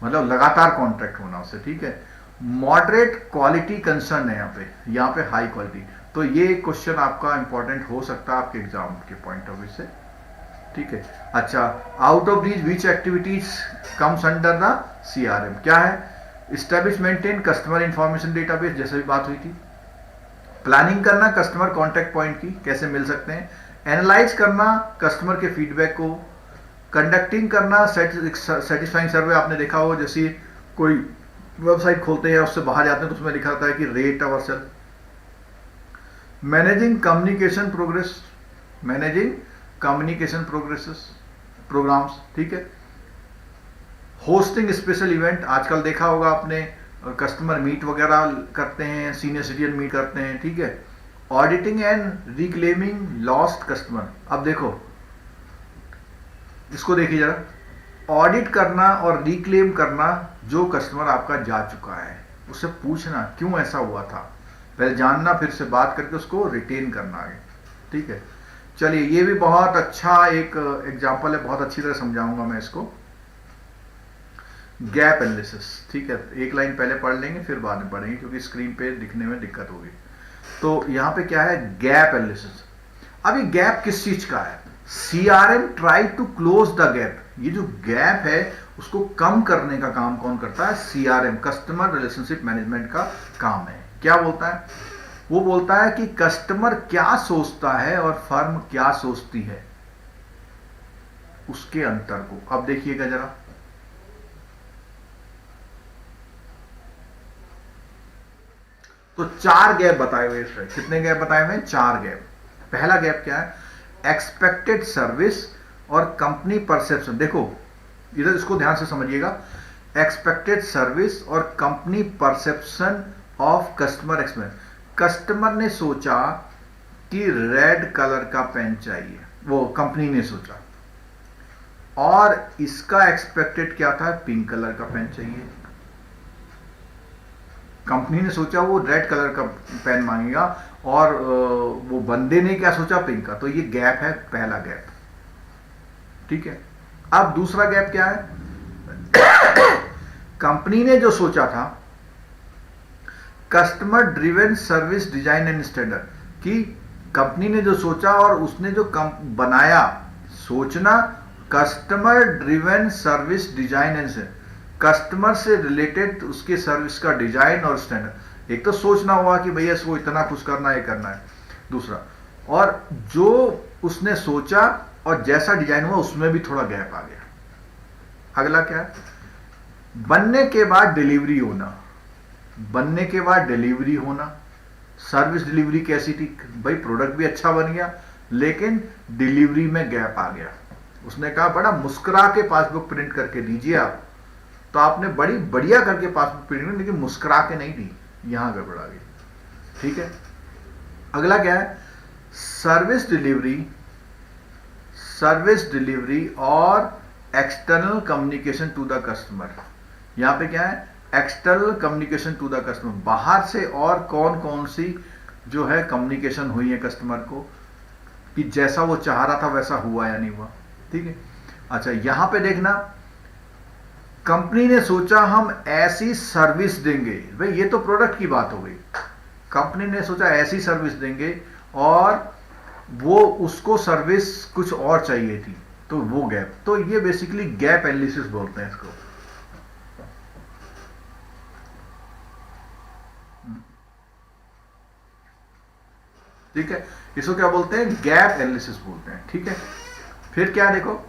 मतलब लगातार कॉन्ट्रैक्ट होना उससे। ठीक है, मॉडरेट क्वालिटी कंसर्न है यहाँ पे हाई क्वालिटी। तो ये क्वेश्चन आपका इंपॉर्टेंट हो सकता है आपके एग्जाम के पॉइंट ऑफ व्यू से। ठीक है, अच्छा, out of these which activities comes under the CRM? क्या है? Establish maintain customer information database, जैसे भी बात हुई थी। प्लानिंग करना कस्टमर कॉन्टैक्ट पॉइंट की कैसे मिल सकते हैं। एनालाइज करना कस्टमर के फीडबैक को। कंडक्टिंग करना सेटिस्फाइंग सर्वे, आपने देखा हो जैसे कोई वेबसाइट खोलते हैं उससे बाहर जाते हैं तो उसमें लिखा रहता है कि rate our sale. Managing communication progress, managing communication programmes. ठीक है, होस्टिंग स्पेशल इवेंट, आजकल देखा होगा आपने कस्टमर मीट वगैरह करते हैं, सीनियर सिटीजन मीट करते हैं। ठीक है, auditing and reclaiming lost customer. अब देखो इसको देखिए जरा, ऑडिट करना और रिक्लेम करना, जो कस्टमर आपका जा चुका है उससे पूछना क्यों ऐसा हुआ था, पहले जानना, फिर से बात करके उसको रिटेन करना आगे। ठीक है, चलिए ये भी बहुत अच्छा एक एग्जांपल है, बहुत अच्छी तरह समझाऊंगा मैं इसको। गैप एनालिसिस, ठीक है, एक लाइन पहले पढ़ लेंगे फिर बाद में पढ़ेंगे क्योंकि स्क्रीन पे दिखने में दिक्कत होगी। तो यहां पे क्या है? Gap analysis. अब ये गैप किस चीज का है? CRM try to close the gap. ये जो गैप है उसको कम करने का काम कौन करता है? सीआरएम, कस्टमर रिलेशनशिप मैनेजमेंट का काम है। क्या बोलता है? वो बोलता है कि कस्टमर क्या सोचता है और फर्म क्या सोचती है, उसके अंतर को। अब देखिएगा जरा, तो 4 गैप बताए हुए हैं। कितने गैप बताए हुए हैं? 4 गैप। पहला गैप क्या है? एक्सपेक्टेड सर्विस और कंपनी परसेप्शन। देखो इधर इसको ध्यान से समझिएगा। एक्सपेक्टेड सर्विस और company perception of customer experience. Customer ने सोचा कि रेड कलर का पेन चाहिए, वो कंपनी ने सोचा, और इसका एक्सपेक्टेड क्या था? पिंक कलर का पेन चाहिए। कंपनी ने सोचा वो रेड कलर का पेन मांगेगा, और वो बंदे ने क्या सोचा? पिंक का। तो ये गैप है, पहला गैप। ठीक है। अब दूसरा गैप क्या है? कंपनी ने जो सोचा था, customer driven service design and standard, कि कंपनी ने जो सोचा और उसने जो बनाया, सोचना customer driven service design and standard, customer से रिलेटेड उसके सर्विस का डिजाइन और स्टैंडर्ड। एक तो सोचना हुआ कि भैया इसको इतना खुश करना है, करना है। दूसरा, और जो उसने सोचा और जैसा डिजाइन हुआ उसमें भी थोड़ा गैप आ गया। अगला क्या है? बनने के बाद डिलीवरी होना। बनने के बाद डिलीवरी होना। सर्विस डिलीवरी कैसी थी? भाई प्रोडक्ट भी अच्छा बन गया, लेकिन डिलीवरी में गैप आ गया। उसने कहा बड़ा मुस्कुरा के पासबुक प्रिंट करके दीजिए आप, तो आपने बड़ी बढ़िया करके पासबुक प्रिंट, लेकिन मुस्कुरा के नहीं दी, यहां गड़बड़ आ गई। ठीक है। अगला क्या है? Service delivery. सर्विस डिलीवरी और external communication to the customer. यहां पे क्या है? External communication to the customer. बाहर से और कौन कौन सी जो है कम्युनिकेशन हुई है कस्टमर को, कि जैसा वो चाह रहा था वैसा हुआ या नहीं हुआ। ठीक है। अच्छा, यहां पे देखना, कंपनी ने सोचा हम ऐसी सर्विस देंगे। भाई ये तो प्रोडक्ट की बात हो गई। कंपनी ने सोचा ऐसी सर्विस देंगे, और वो उसको सर्विस कुछ और चाहिए थी, तो वो गैप। तो ये बेसिकली गैप एनालिसिस बोलते हैं इसको। ठीक है, इसको क्या बोलते हैं? गैप एनालिसिस बोलते हैं। ठीक है। फिर क्या देखो,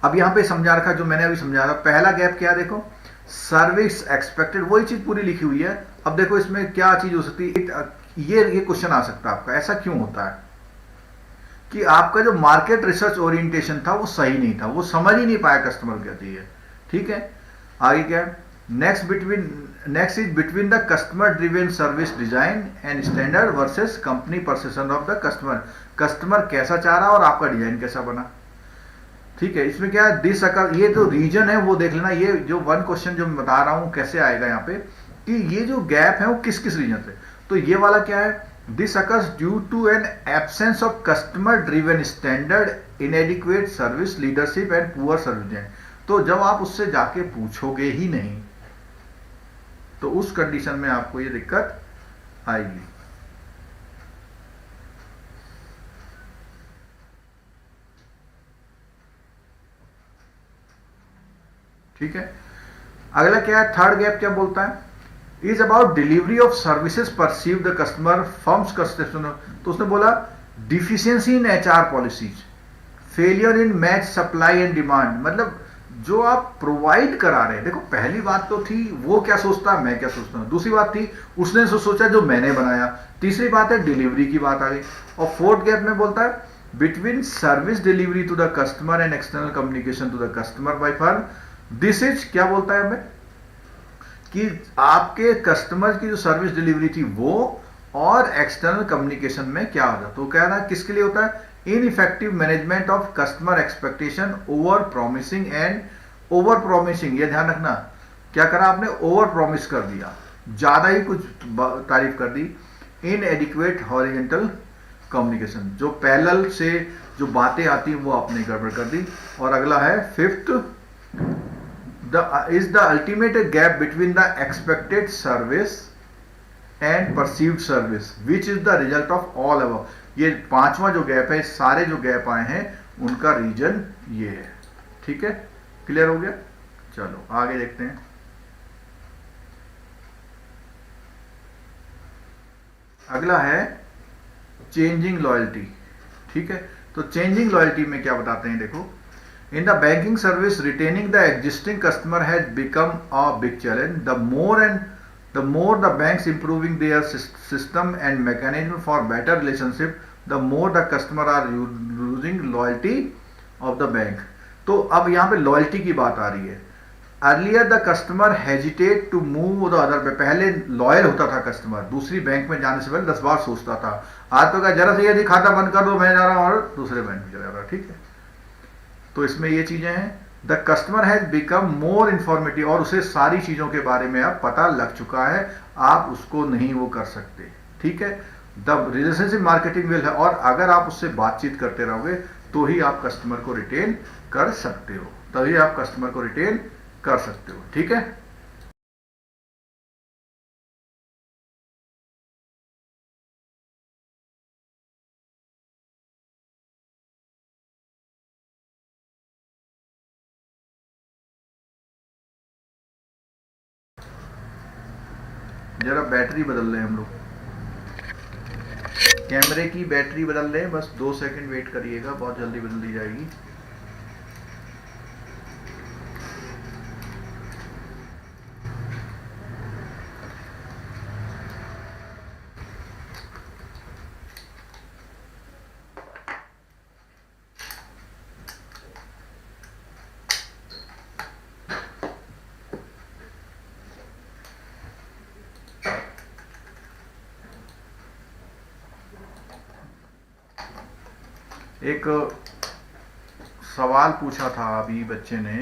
अब यहां पे समझा रखा जो मैंने अभी समझा रहा। पहला गैप क्या देखो? सर्विस एक्सपेक्टेड, वही चीज पूरी लिखी हुई है। अब देखो इसमें क्या चीज हो सकती है, ये क्वेश्चन आ सकता है आपका, ऐसा क्यों होता है कि आपका जो मार्केट रिसर्च ओरिएंटेशन था वो सही नहीं था, वो समझ ही नहीं पाया कस्टमर क्या चाहिए। ठीक है। आगे क्या? Next is between the customer driven service design and standard versus company perception of the customer. Customer कैसा चाह रहा और आपका डिजाइन कैसा बना। ठीक है। इसमें क्या है? दिस अकर, ये जो रीजन है वो देख लेना। ये जो वन क्वेश्चन जो मैं बता रहा हूं कैसे आएगा यहाँ पे, कि ये जो गैप है वो किस किस रीजन से। तो ये वाला क्या है? This occurs due to an absence of customer driven standard, inadequate service leadership and poor service design. तो जब आप उससे जाके पूछोगे ही नहीं, तो उस कंडीशन में आपको ये दिक्कत आएगी। ठीक है। अगला क्या है? थर्ड गैप क्या बोलता है? Is about delivery of services perceive the customer firms customer. तो उसने बोला deficiency in HR policies, failure in match supply and demand. मतलब जो आप प्रोवाइड करा रहे हैं, देखो पहली बात तो थी वो क्या सोचता है, मैं क्या सोचता हूं। दूसरी बात थी उसने सोचा जो मैंने बनाया। तीसरी बात है डिलीवरी की बात आ गई। और फोर्थ गैप में बोलता है between service delivery to the customer and external communication to the customer by firm. This is क्या बोलता है हमें, कि आपके कस्टमर की जो सर्विस डिलीवरी थी वो और एक्सटर्नल कम्युनिकेशन में क्या होता। तो कह रहा है किसके लिए होता है? Ineffective management of customer expectation, over promising and over promising. ये ध्यान रखना, क्या करा आपने? ओवर प्रॉमिस कर दिया, ज्यादा ही कुछ तारीफ कर दी। इनएडिक्वेट हॉरिजॉन्टल कम्युनिकेशन, जो पैरेलल से जो बातें आती वो आपने गड़बड़ कर दी। और अगला है fifth, is the ultimate gap between the expected service and perceived service which is the result of all above। ये पांचवा जो गैप है, सारे जो गैप आए हैं उनका रीजन ये है। ठीक है, क्लियर हो गया? चलो आगे देखते हैं। अगला है चेंजिंग लॉयल्टी। ठीक है, तो चेंजिंग लॉयल्टी में क्या बताते हैं, देखो, in the banking service retaining the existing customer has become a big challenge. The more the banks improving their system and mechanism for better relationship, the more the customer are losing loyalty of the bank. तो अब यहाँ पे लॉयल्टी की बात आ रही है। Earlier the customer hesitate to move the other bank. पहले लॉयल होता था कस्टमर, दूसरी बैंक में जाने से पहले 10 बार सोचता था। आज तो क्या, जरा से यदि खाता बंद कर दो, मैं जा रहा हूं और दूसरे बैंक में चला जा रहा। ठीक है, तो इसमें ये चीजें हैं। The customer has become more informative, और उसे सारी चीजों के बारे में अब पता लग चुका है, आप उसको नहीं वो कर सकते। ठीक है, द रिलेशनशिप मार्केटिंग विल है, और अगर आप उससे बातचीत करते रहोगे तो ही आप कस्टमर को रिटेन कर सकते हो, तभी आप कस्टमर को रिटेन कर सकते हो। ठीक है, जरा बैटरी बदल रहे हैं हम लोग, कैमरे की बैटरी बदल रहे हैं, बस 2 सेकंड वेट करिएगा, बहुत जल्दी बदल दी जाएगी। एक सवाल पूछा था अभी बच्चे ने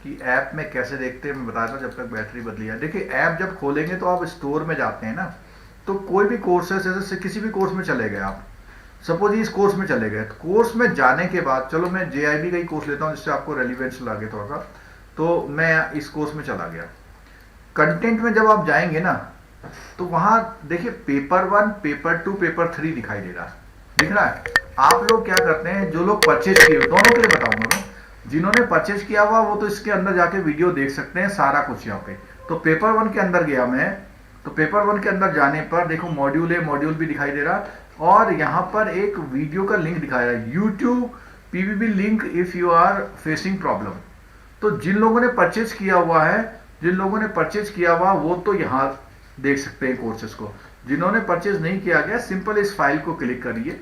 कि ऐप में कैसे देखते हैं, मैं बताया था जब तक बैटरी बदली है। देखिए, ऐप जब खोलेंगे तो आप स्टोर में जाते हैं ना, तो कोई भी कोर्स है, जैसे किसी भी कोर्स में चले गए आप, सपोज इस कोर्स में चले गए, तो कोर्स में जाने के बाद, चलो मैं JIB का ही कोर्स लेता हूँ जिससे आपको रेलिवेंस लगे थोड़ा सा, तो मैं इस कोर्स में चला गया। कंटेंट में जब आप जाएंगे ना, तो वहां देखिए पेपर 1, पेपर 2, पेपर 3 दिखाई दे रहा है, दिख रहा है। आप लोग क्या करते हैं, जो लोग परचेज किए, दोनों के लिए बताऊंगा मैं, जिन्होंने परचेज किया हुआ वो तो इसके अंदर जाके वीडियो देख सकते हैं, सारा कुछ यहाँ पे। तो पेपर 1 के अंदर गया मैं, तो पेपर 1 के अंदर जाने पर देखो मॉड्यूल है, मॉड्यूल भी दिखाई दे रहा, और यहाँ पर एक वीडियो का लिंक दिखाया है, YouTube PBB link if you are facing problem. तो जिन लोगों ने परचेज किया हुआ है, जिन लोगों ने परचेज किया हुआ वो तो यहाँ देख सकते हैं कोर्सेज को। जिन्होंने परचेज नहीं किया गया, सिंपल इस फाइल को क्लिक करिए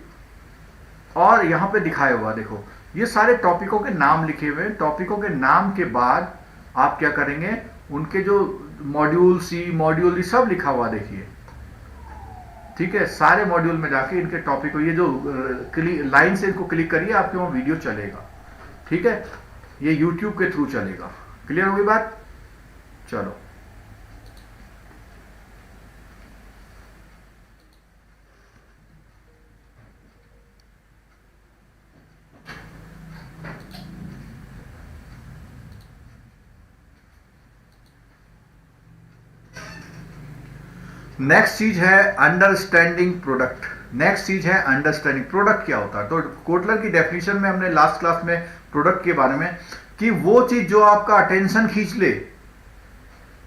और यहाँ पे दिखाया हुआ देखो, ये सारे टॉपिकों के नाम लिखे हुए हैं। टॉपिकों के नाम के बाद आप क्या करेंगे, उनके जो मॉड्यूल C, मॉड्यूल D सब लिखा हुआ देखिए। ठीक है, सारे मॉड्यूल में जाके इनके टॉपिक को, ये जो लाइन से इनको क्लिक करिए, आपके वहां वीडियो चलेगा। ठीक है, ये YouTube के थ्रू चलेगा। क्लियर होगी बात? चलो, नेक्स्ट चीज है अंडरस्टैंडिंग प्रोडक्ट। नेक्स्ट चीज है अंडरस्टैंडिंग प्रोडक्ट क्या होता है। तो कोटलर की डेफिनेशन में हमने लास्ट क्लास में प्रोडक्ट के बारे में कि वो चीज जो आपका अटेंशन खींच ले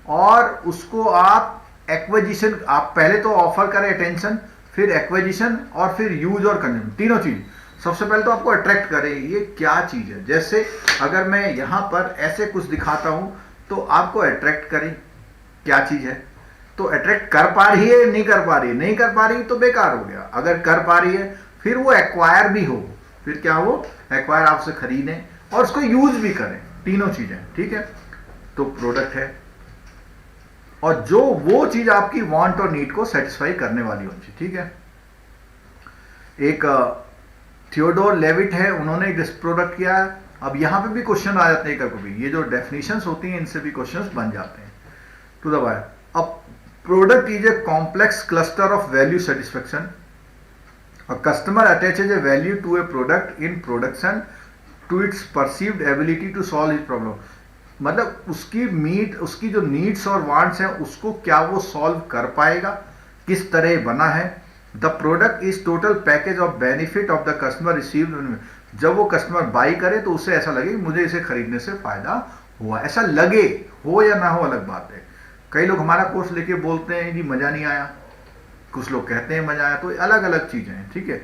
और उसको आप एक्विजिशन, आप पहले तो ऑफर करें अटेंशन, फिर एक्विजिशन और फिर यूज और कंज्यूम, तीनों चीज। सबसे पहले तो आपको अट्रैक्ट करे, ये क्या चीज है। जैसे अगर मैं यहां पर ऐसे कुछ दिखाता हूं तो आपको अट्रैक्ट करे, क्या चीज है। तो अट्रैक्ट कर पा रही है, नहीं कर पा रही है, नहीं कर पा रही तो बेकार हो गया। अगर कर पा रही है, फिर वो एक्वायर भी हो, फिर क्या हो, एक्वायर आपसे खरीदें और उसको यूज भी करें, तीनों चीजें। ठीक है, तो प्रोडक्ट है, और जो वो चीज आपकी वांट और नीड को सेटिस्फाई करने वाली होनी चाहिए। ठीक है, एक थियोडोर लेविट है, उन्होंने एक प्रोडक्ट किया है। अब यहां पे भी क्वेश्चन आ जाते हैं कभी, ये जो डेफिनेशंस होती हैं इनसे भी क्वेश्चंस बन जाते हैं। टू द बाय, अब product is a complex cluster of value satisfaction. A customer attaches a value to a product in production to its perceived ability to solve his problem। मतलब उसकी जो नीड्स और वांट्स हैं उसको क्या वो सॉल्व कर पाएगा, किस तरह बना है। The product is total package of benefit of the customer received. जब वो कस्टमर बाई करे तो उससे ऐसा लगे कि मुझे इसे खरीदने से फायदा हुआ, ऐसा लगे, हो या ना हो अलग बात है। कई लोग हमारा कोर्स लेके बोलते हैं जी मजा नहीं आया, कुछ लोग कहते हैं मजा आया, तो अलग अलग चीजें हैं, ठीक है।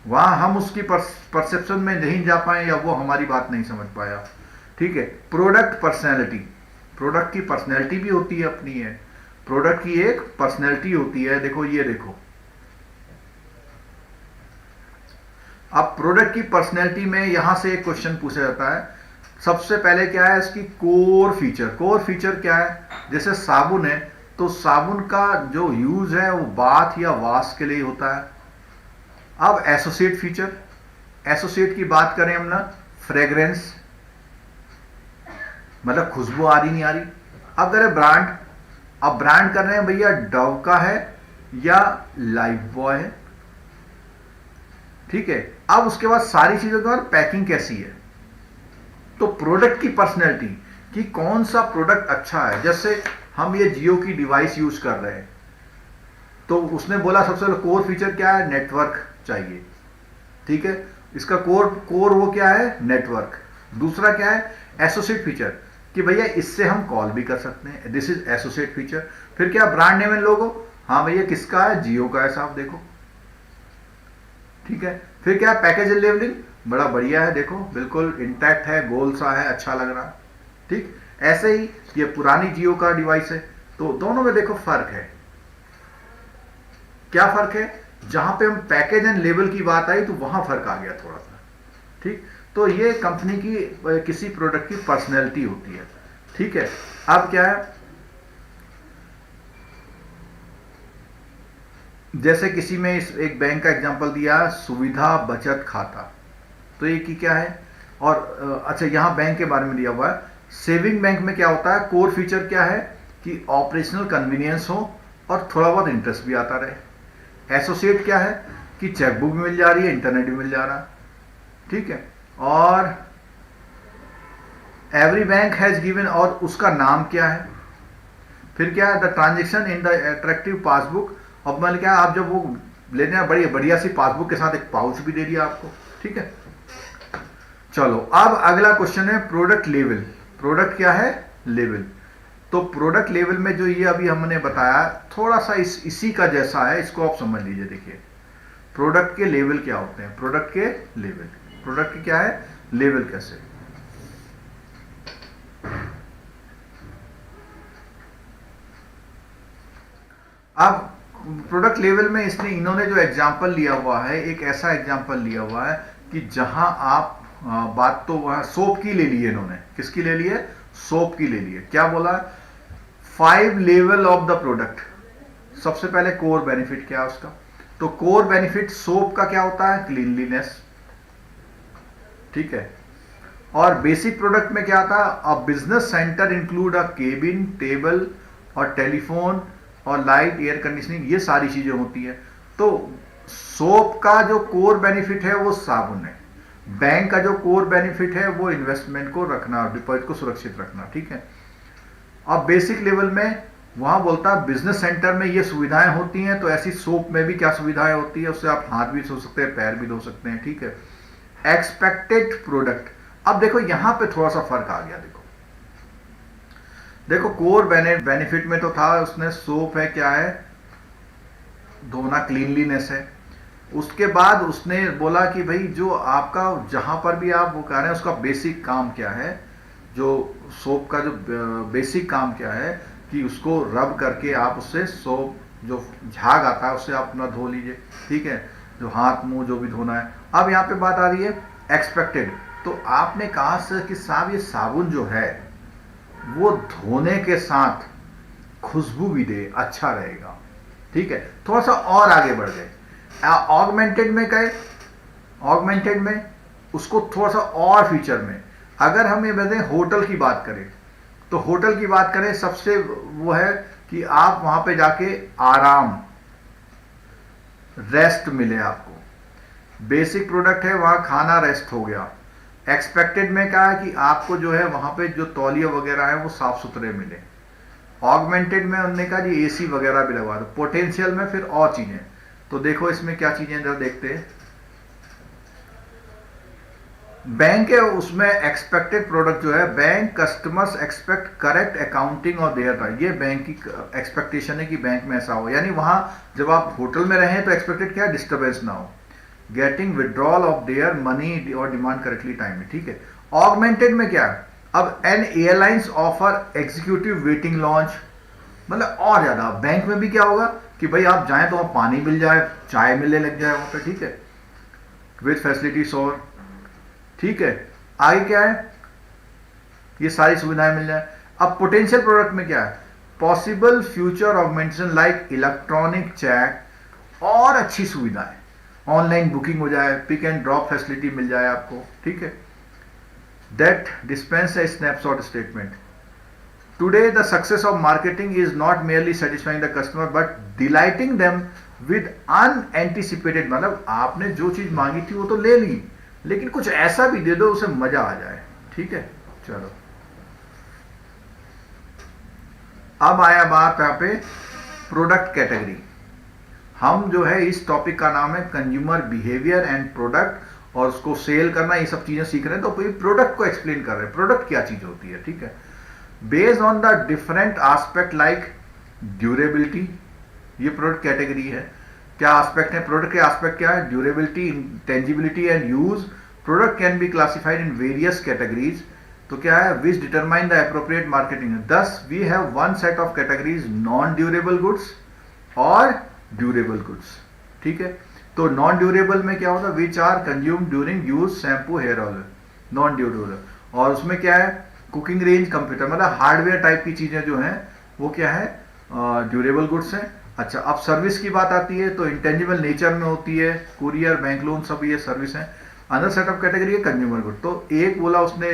वहां हम उसकी परसेप्शन में नहीं जा पाए या वो हमारी बात नहीं समझ पाया, ठीक है। प्रोडक्ट पर्सनैलिटी, प्रोडक्ट की पर्सनैलिटी भी होती है अपनी है, प्रोडक्ट की एक पर्सनैलिटी होती है। देखो ये देखो, अब प्रोडक्ट की पर्सनैलिटी में यहां से एक क्वेश्चन पूछा जाता है। सबसे पहले क्या है इसकी कोर फीचर। कोर फीचर क्या है? जैसे साबुन है तो साबुन का जो यूज है वो बाथ या वॉश के लिए होता है। अब एसोसिएट फीचर, एसोसिएट की बात करें हम ना, फ्रेग्रेंस, मतलब खुशबू आ रही नहीं आ रही। अब करें ब्रांड, अब ब्रांड कर रहे हैं भैया डव का है या लाइफ बॉय है, ठीक है। अब उसके बाद सारी चीजों के बाद पैकिंग कैसी है, तो प्रोडक्ट की पर्सनैलिटी कि कौन सा प्रोडक्ट अच्छा है। जैसे हम ये जियो की डिवाइस यूज कर रहे हैं तो उसने बोला सबसे पहले कोर फीचर क्या है, नेटवर्क चाहिए, ठीक है। इसका कोर वो क्या है, नेटवर्क। दूसरा क्या है, एसोसिएट फीचर कि भैया इससे हम कॉल भी कर सकते हैं, दिस इज एसोसिएट फीचर। फिर क्या, ब्रांड नेम एंड लोगो, हाँ भैया किसका है, जियो का है साहब, देखो, ठीक है। फिर क्या, पैकेज एंड लेवलिंग, बड़ा बढ़िया है, देखो बिल्कुल इंटैक्ट है, गोल सा है, अच्छा लग रहा है, ठीक। ऐसे ही ये पुरानी जियो का डिवाइस है, तो दोनों में देखो फर्क है। क्या फर्क है, जहां पे हम पैकेज एंड लेवल की बात आई तो वहां फर्क आ गया थोड़ा सा, ठीक। तो ये कंपनी की किसी प्रोडक्ट की पर्सनैलिटी होती है, ठीक है। अब क्या है, जैसे किसी में एक बैंक का एग्जांपल दिया, सुविधा बचत खाता, तो ये की क्या है। और अच्छा, यहां बैंक के बारे में दिया हुआ है। सेविंग बैंक में क्या होता है, कोर फीचर क्या है कि ऑपरेशनल कन्वीनियंस हो और थोड़ा बहुत इंटरेस्ट भी आता रहे। एसोसिएट क्या है कि चेकबुक भी मिल जा रही है, इंटरनेट भी मिल जा रहा है, ठीक है। और एवरी बैंक हैज गिवन, और उसका नाम क्या है। फिर क्या है, the transaction in the attractive passbook. अब मतलब क्या, आप जब वो लेने हैं बढ़िया बढ़िया सी पासबुक के साथ एक पाउच भी दे दिया आपको, ठीक है। चलो अब अगला क्वेश्चन है प्रोडक्ट लेवल। प्रोडक्ट क्या है, लेवल। तो प्रोडक्ट लेवल में जो ये अभी हमने बताया थोड़ा सा इसी का जैसा है, इसको आप समझ लीजिए। देखिए प्रोडक्ट के लेवल क्या होते हैं, प्रोडक्ट के लेवल, प्रोडक्ट की क्या है, लेवल कैसे। अब प्रोडक्ट लेवल में इन्होंने जो एग्जांपल लिया हुआ है, एक ऐसा एग्जांपल लिया हुआ है कि जहां आप बात तो वहां सोप की ले ली है इन्होंने, किसकी ले ली है, सोप की ले ली है। क्या बोला, 5 लेवल ऑफ द प्रोडक्ट। सबसे पहले कोर बेनिफिट क्या है उसका, तो कोर बेनिफिट सोप का क्या होता है, क्लीनलीनेस, ठीक है। और बेसिक प्रोडक्ट में क्या था, a business centre include a cabin, table और टेलीफोन और लाइट, एयर कंडीशनिंग, ये सारी चीजें होती है। तो सोप का जो कोर बेनिफिट है वो साबुन है, बैंक का जो कोर बेनिफिट है वो इन्वेस्टमेंट को रखना, डिपॉजिट को सुरक्षित रखना, ठीक है। अब बेसिक लेवल में वहां बोलता है बिजनेस सेंटर में ये सुविधाएं होती हैं, तो ऐसी सोप में भी क्या सुविधाएं होती है, उससे आप हाथ भी धो सकते हैं, पैर भी धो सकते हैं, ठीक है। एक्सपेक्टेड प्रोडक्ट, अब देखो यहां पे थोड़ा सा फर्क आ गया। देखो कोर बेनिफिट में तो था उसने सोप है, क्या है, धोना, क्लीनलीनेस है। उसके बाद उसने बोला कि भाई जो आपका जहां पर भी आप वो कर रहे हैं उसका बेसिक काम क्या है, जो सोप का जो बेसिक काम क्या है कि उसको रब करके आप उससे सोप जो झाग आता है उससे आप अपना धो लीजिए, ठीक है, जो हाथ मुंह जो भी धोना है। अब यहाँ पे बात आ रही है एक्सपेक्टेड, तो आपने कहा सर कि साहब ये साबुन जो है वो धोने के साथ खुशबू भी दे, अच्छा रहेगा, ठीक है। थोड़ा सा और आगे बढ़ गए, ऑगमेंटेड में गए, ऑगमेंटेड में उसको थोड़ा सा और फीचर में, अगर हम ये बताएं होटल की बात करें, तो होटल की बात करें सबसे वो है कि आप वहां पे जाके आराम, रेस्ट मिले आपको। बेसिक प्रोडक्ट है, वहां खाना रेस्ट हो गया। एक्सपेक्टेड में क्या है कि आपको जो है वहां पे जो तौलिया वगैरह है वो साफ सुथरे मिले। ऑगमेंटेड में उन्होंने कहा जी एसी वगैरह भी लगवा दो। पोटेंशियल में फिर और चीजें, तो देखो इसमें क्या चीजें जरा देखते हैं। बैंक है उसमें एक्सपेक्टेड प्रोडक्ट जो है, bank customers expect correct accounting और देयर राइट, ये बैंक की एक्सपेक्टेशन है कि बैंक में ऐसा हो, यानी वहां जब आप होटल में रहें तो एक्सपेक्टेड क्या है, डिस्टर्बेंस ना हो, getting withdrawal of their money और डिमांड करेक्टली टाइम में, ठीक है। ऑगमेंटेड में क्या है, अब an airlines offer executive waiting lounge, मतलब और ज्यादा बैंक में भी क्या होगा कि भाई आप जाएं तो आप पानी मिल जाए, चाय मिलने लग जाए वहां पे, ठीक है, विद फैसिलिटीज और, ठीक है। आगे क्या है, ये सारी सुविधाएं मिल जाए। अब पोटेंशियल प्रोडक्ट में क्या है, possible future augmentation like electronic cheque और अच्छी सुविधाएं, ऑनलाइन बुकिंग हो जाए, पिक एंड ड्रॉप फैसिलिटी मिल जाए आपको, ठीक है। That dispense a snapshot statement, today the success of marketing is not merely satisfying the customer but delighting them with unanticipated, मतलब आपने जो चीज मांगी थी वो तो ले ली, लेकिन कुछ ऐसा भी दे दो उसे मजा आ जाए, ठीक है। चलो अब आया बात यहाँ पे प्रोडक्ट कैटेगरी। हम जो है इस टॉपिक का नाम है कंज्यूमर बिहेवियर एंड प्रोडक्ट, और उसको सेल करना, ये सब चीजें सीख रहे हैं, तो प्रोडक्ट को एक्सप्लेन कर रहे हैं, प्रोडक्ट क्या चीज होती है, ठीक है। Based on the different aspect like durability, ये प्रोडक्ट कैटेगरी है। क्या एस्पेक्ट है प्रोडक्ट के, एस्पेक्ट क्या है, durability, intangibility and use. Product can be classified in various categories, तो क्या है, which determine the appropriate marketing. Thus we have one set of categories, non durable goods और ड्यूरेबल गुड्स, ठीक है। तो नॉन ड्यूरेबल में क्या होता है, which are consume during use, shampoo, hair oil, non durable. और उसमें क्या है, कुकिंग रेंज, कंप्यूटर, मतलब हार्डवेयर टाइप की चीजें जो हैं वो क्या है, ड्यूरेबल गुड्स हैं। अच्छा, अब सर्विस की बात आती है तो इंटेंजिबल नेचर में होती है, कुरियर, बैंक लोन, सब ये सर्विस हैं। अदर सेट ऑफ कैटेगरी है कंज्यूमर गुड, तो एक बोला उसने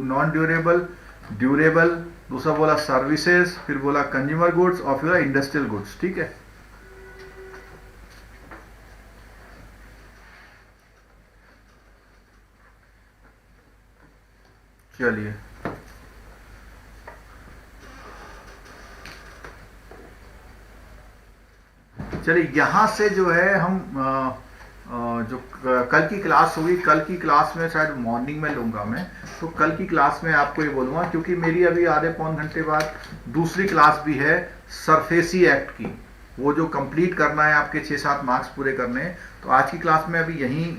नॉन ड्यूरेबल, ड्यूरेबल, दूसरा बोला सर्विसेज, फिर बोला कंज्यूमर गुड्स और फिर इंडस्ट्रियल गुड्स, ठीक है। चलिए चलिए यहां से जो है हम जो कल की क्लास होगी, कल की क्लास में शायद मॉर्निंग में लूंगा मैं, तो कल की क्लास में आपको ये बोलूंगा, क्योंकि मेरी अभी आधे पौन घंटे बाद दूसरी क्लास भी है सरफेसी एक्ट की, वो जो कंप्लीट करना है, आपके 6-7 मार्क्स पूरे करने हैं। तो आज की क्लास में अभी यहीं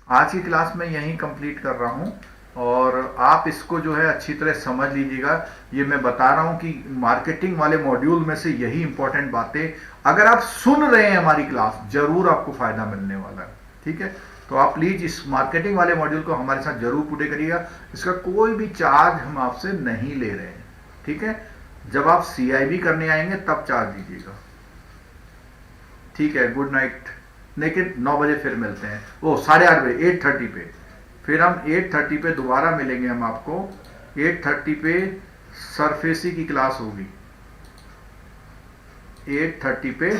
आज की क्लास में यहीं कंप्लीट कर रहा हूं, और आप इसको जो है अच्छी तरह समझ लीजिएगा। ये मैं बता रहा हूं कि मार्केटिंग वाले मॉड्यूल में से यही इंपॉर्टेंट बातें अगर आप सुन रहे हैं हमारी क्लास, जरूर आपको फायदा मिलने वाला है, ठीक है। तो आप प्लीज इस मार्केटिंग वाले मॉड्यूल को हमारे साथ जरूर पूरे करिएगा, इसका कोई भी चार्ज हम आपसे नहीं ले रहे हैं, ठीक है। जब आप CIB करने आएंगे तब चार्ज दीजिएगा, ठीक है। गुड नाइट, लेकिन 9 बजे फिर मिलते हैं, वो 8:30 बजे, 8:30 पे, फिर हम 8:30 पे दोबारा मिलेंगे। हम आपको 8:30 पे सरफेसी की क्लास होगी, 8:30 पे।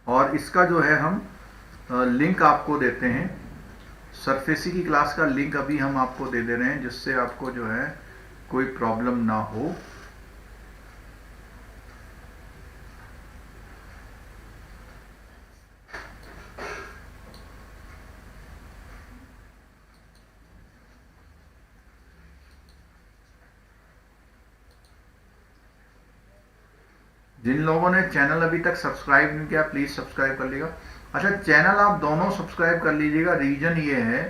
और इसका जो है हम लिंक आपको देते हैं, सरफेसी की क्लास का लिंक अभी हम आपको दे रहे हैं, जिससे आपको जो है कोई प्रॉब्लम ना हो। जिन लोगों ने चैनल अभी तक सब्सक्राइब नहीं किया, प्लीज सब्सक्राइब कर लीजिएगा। अच्छा, चैनल आप दोनों सब्सक्राइब कर लीजिएगा, रीजन ये है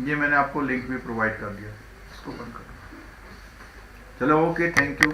ये मैंने आपको लिंक भी प्रोवाइड कर दिया, इसको बंद करो। चलो ओके, थैंक यू।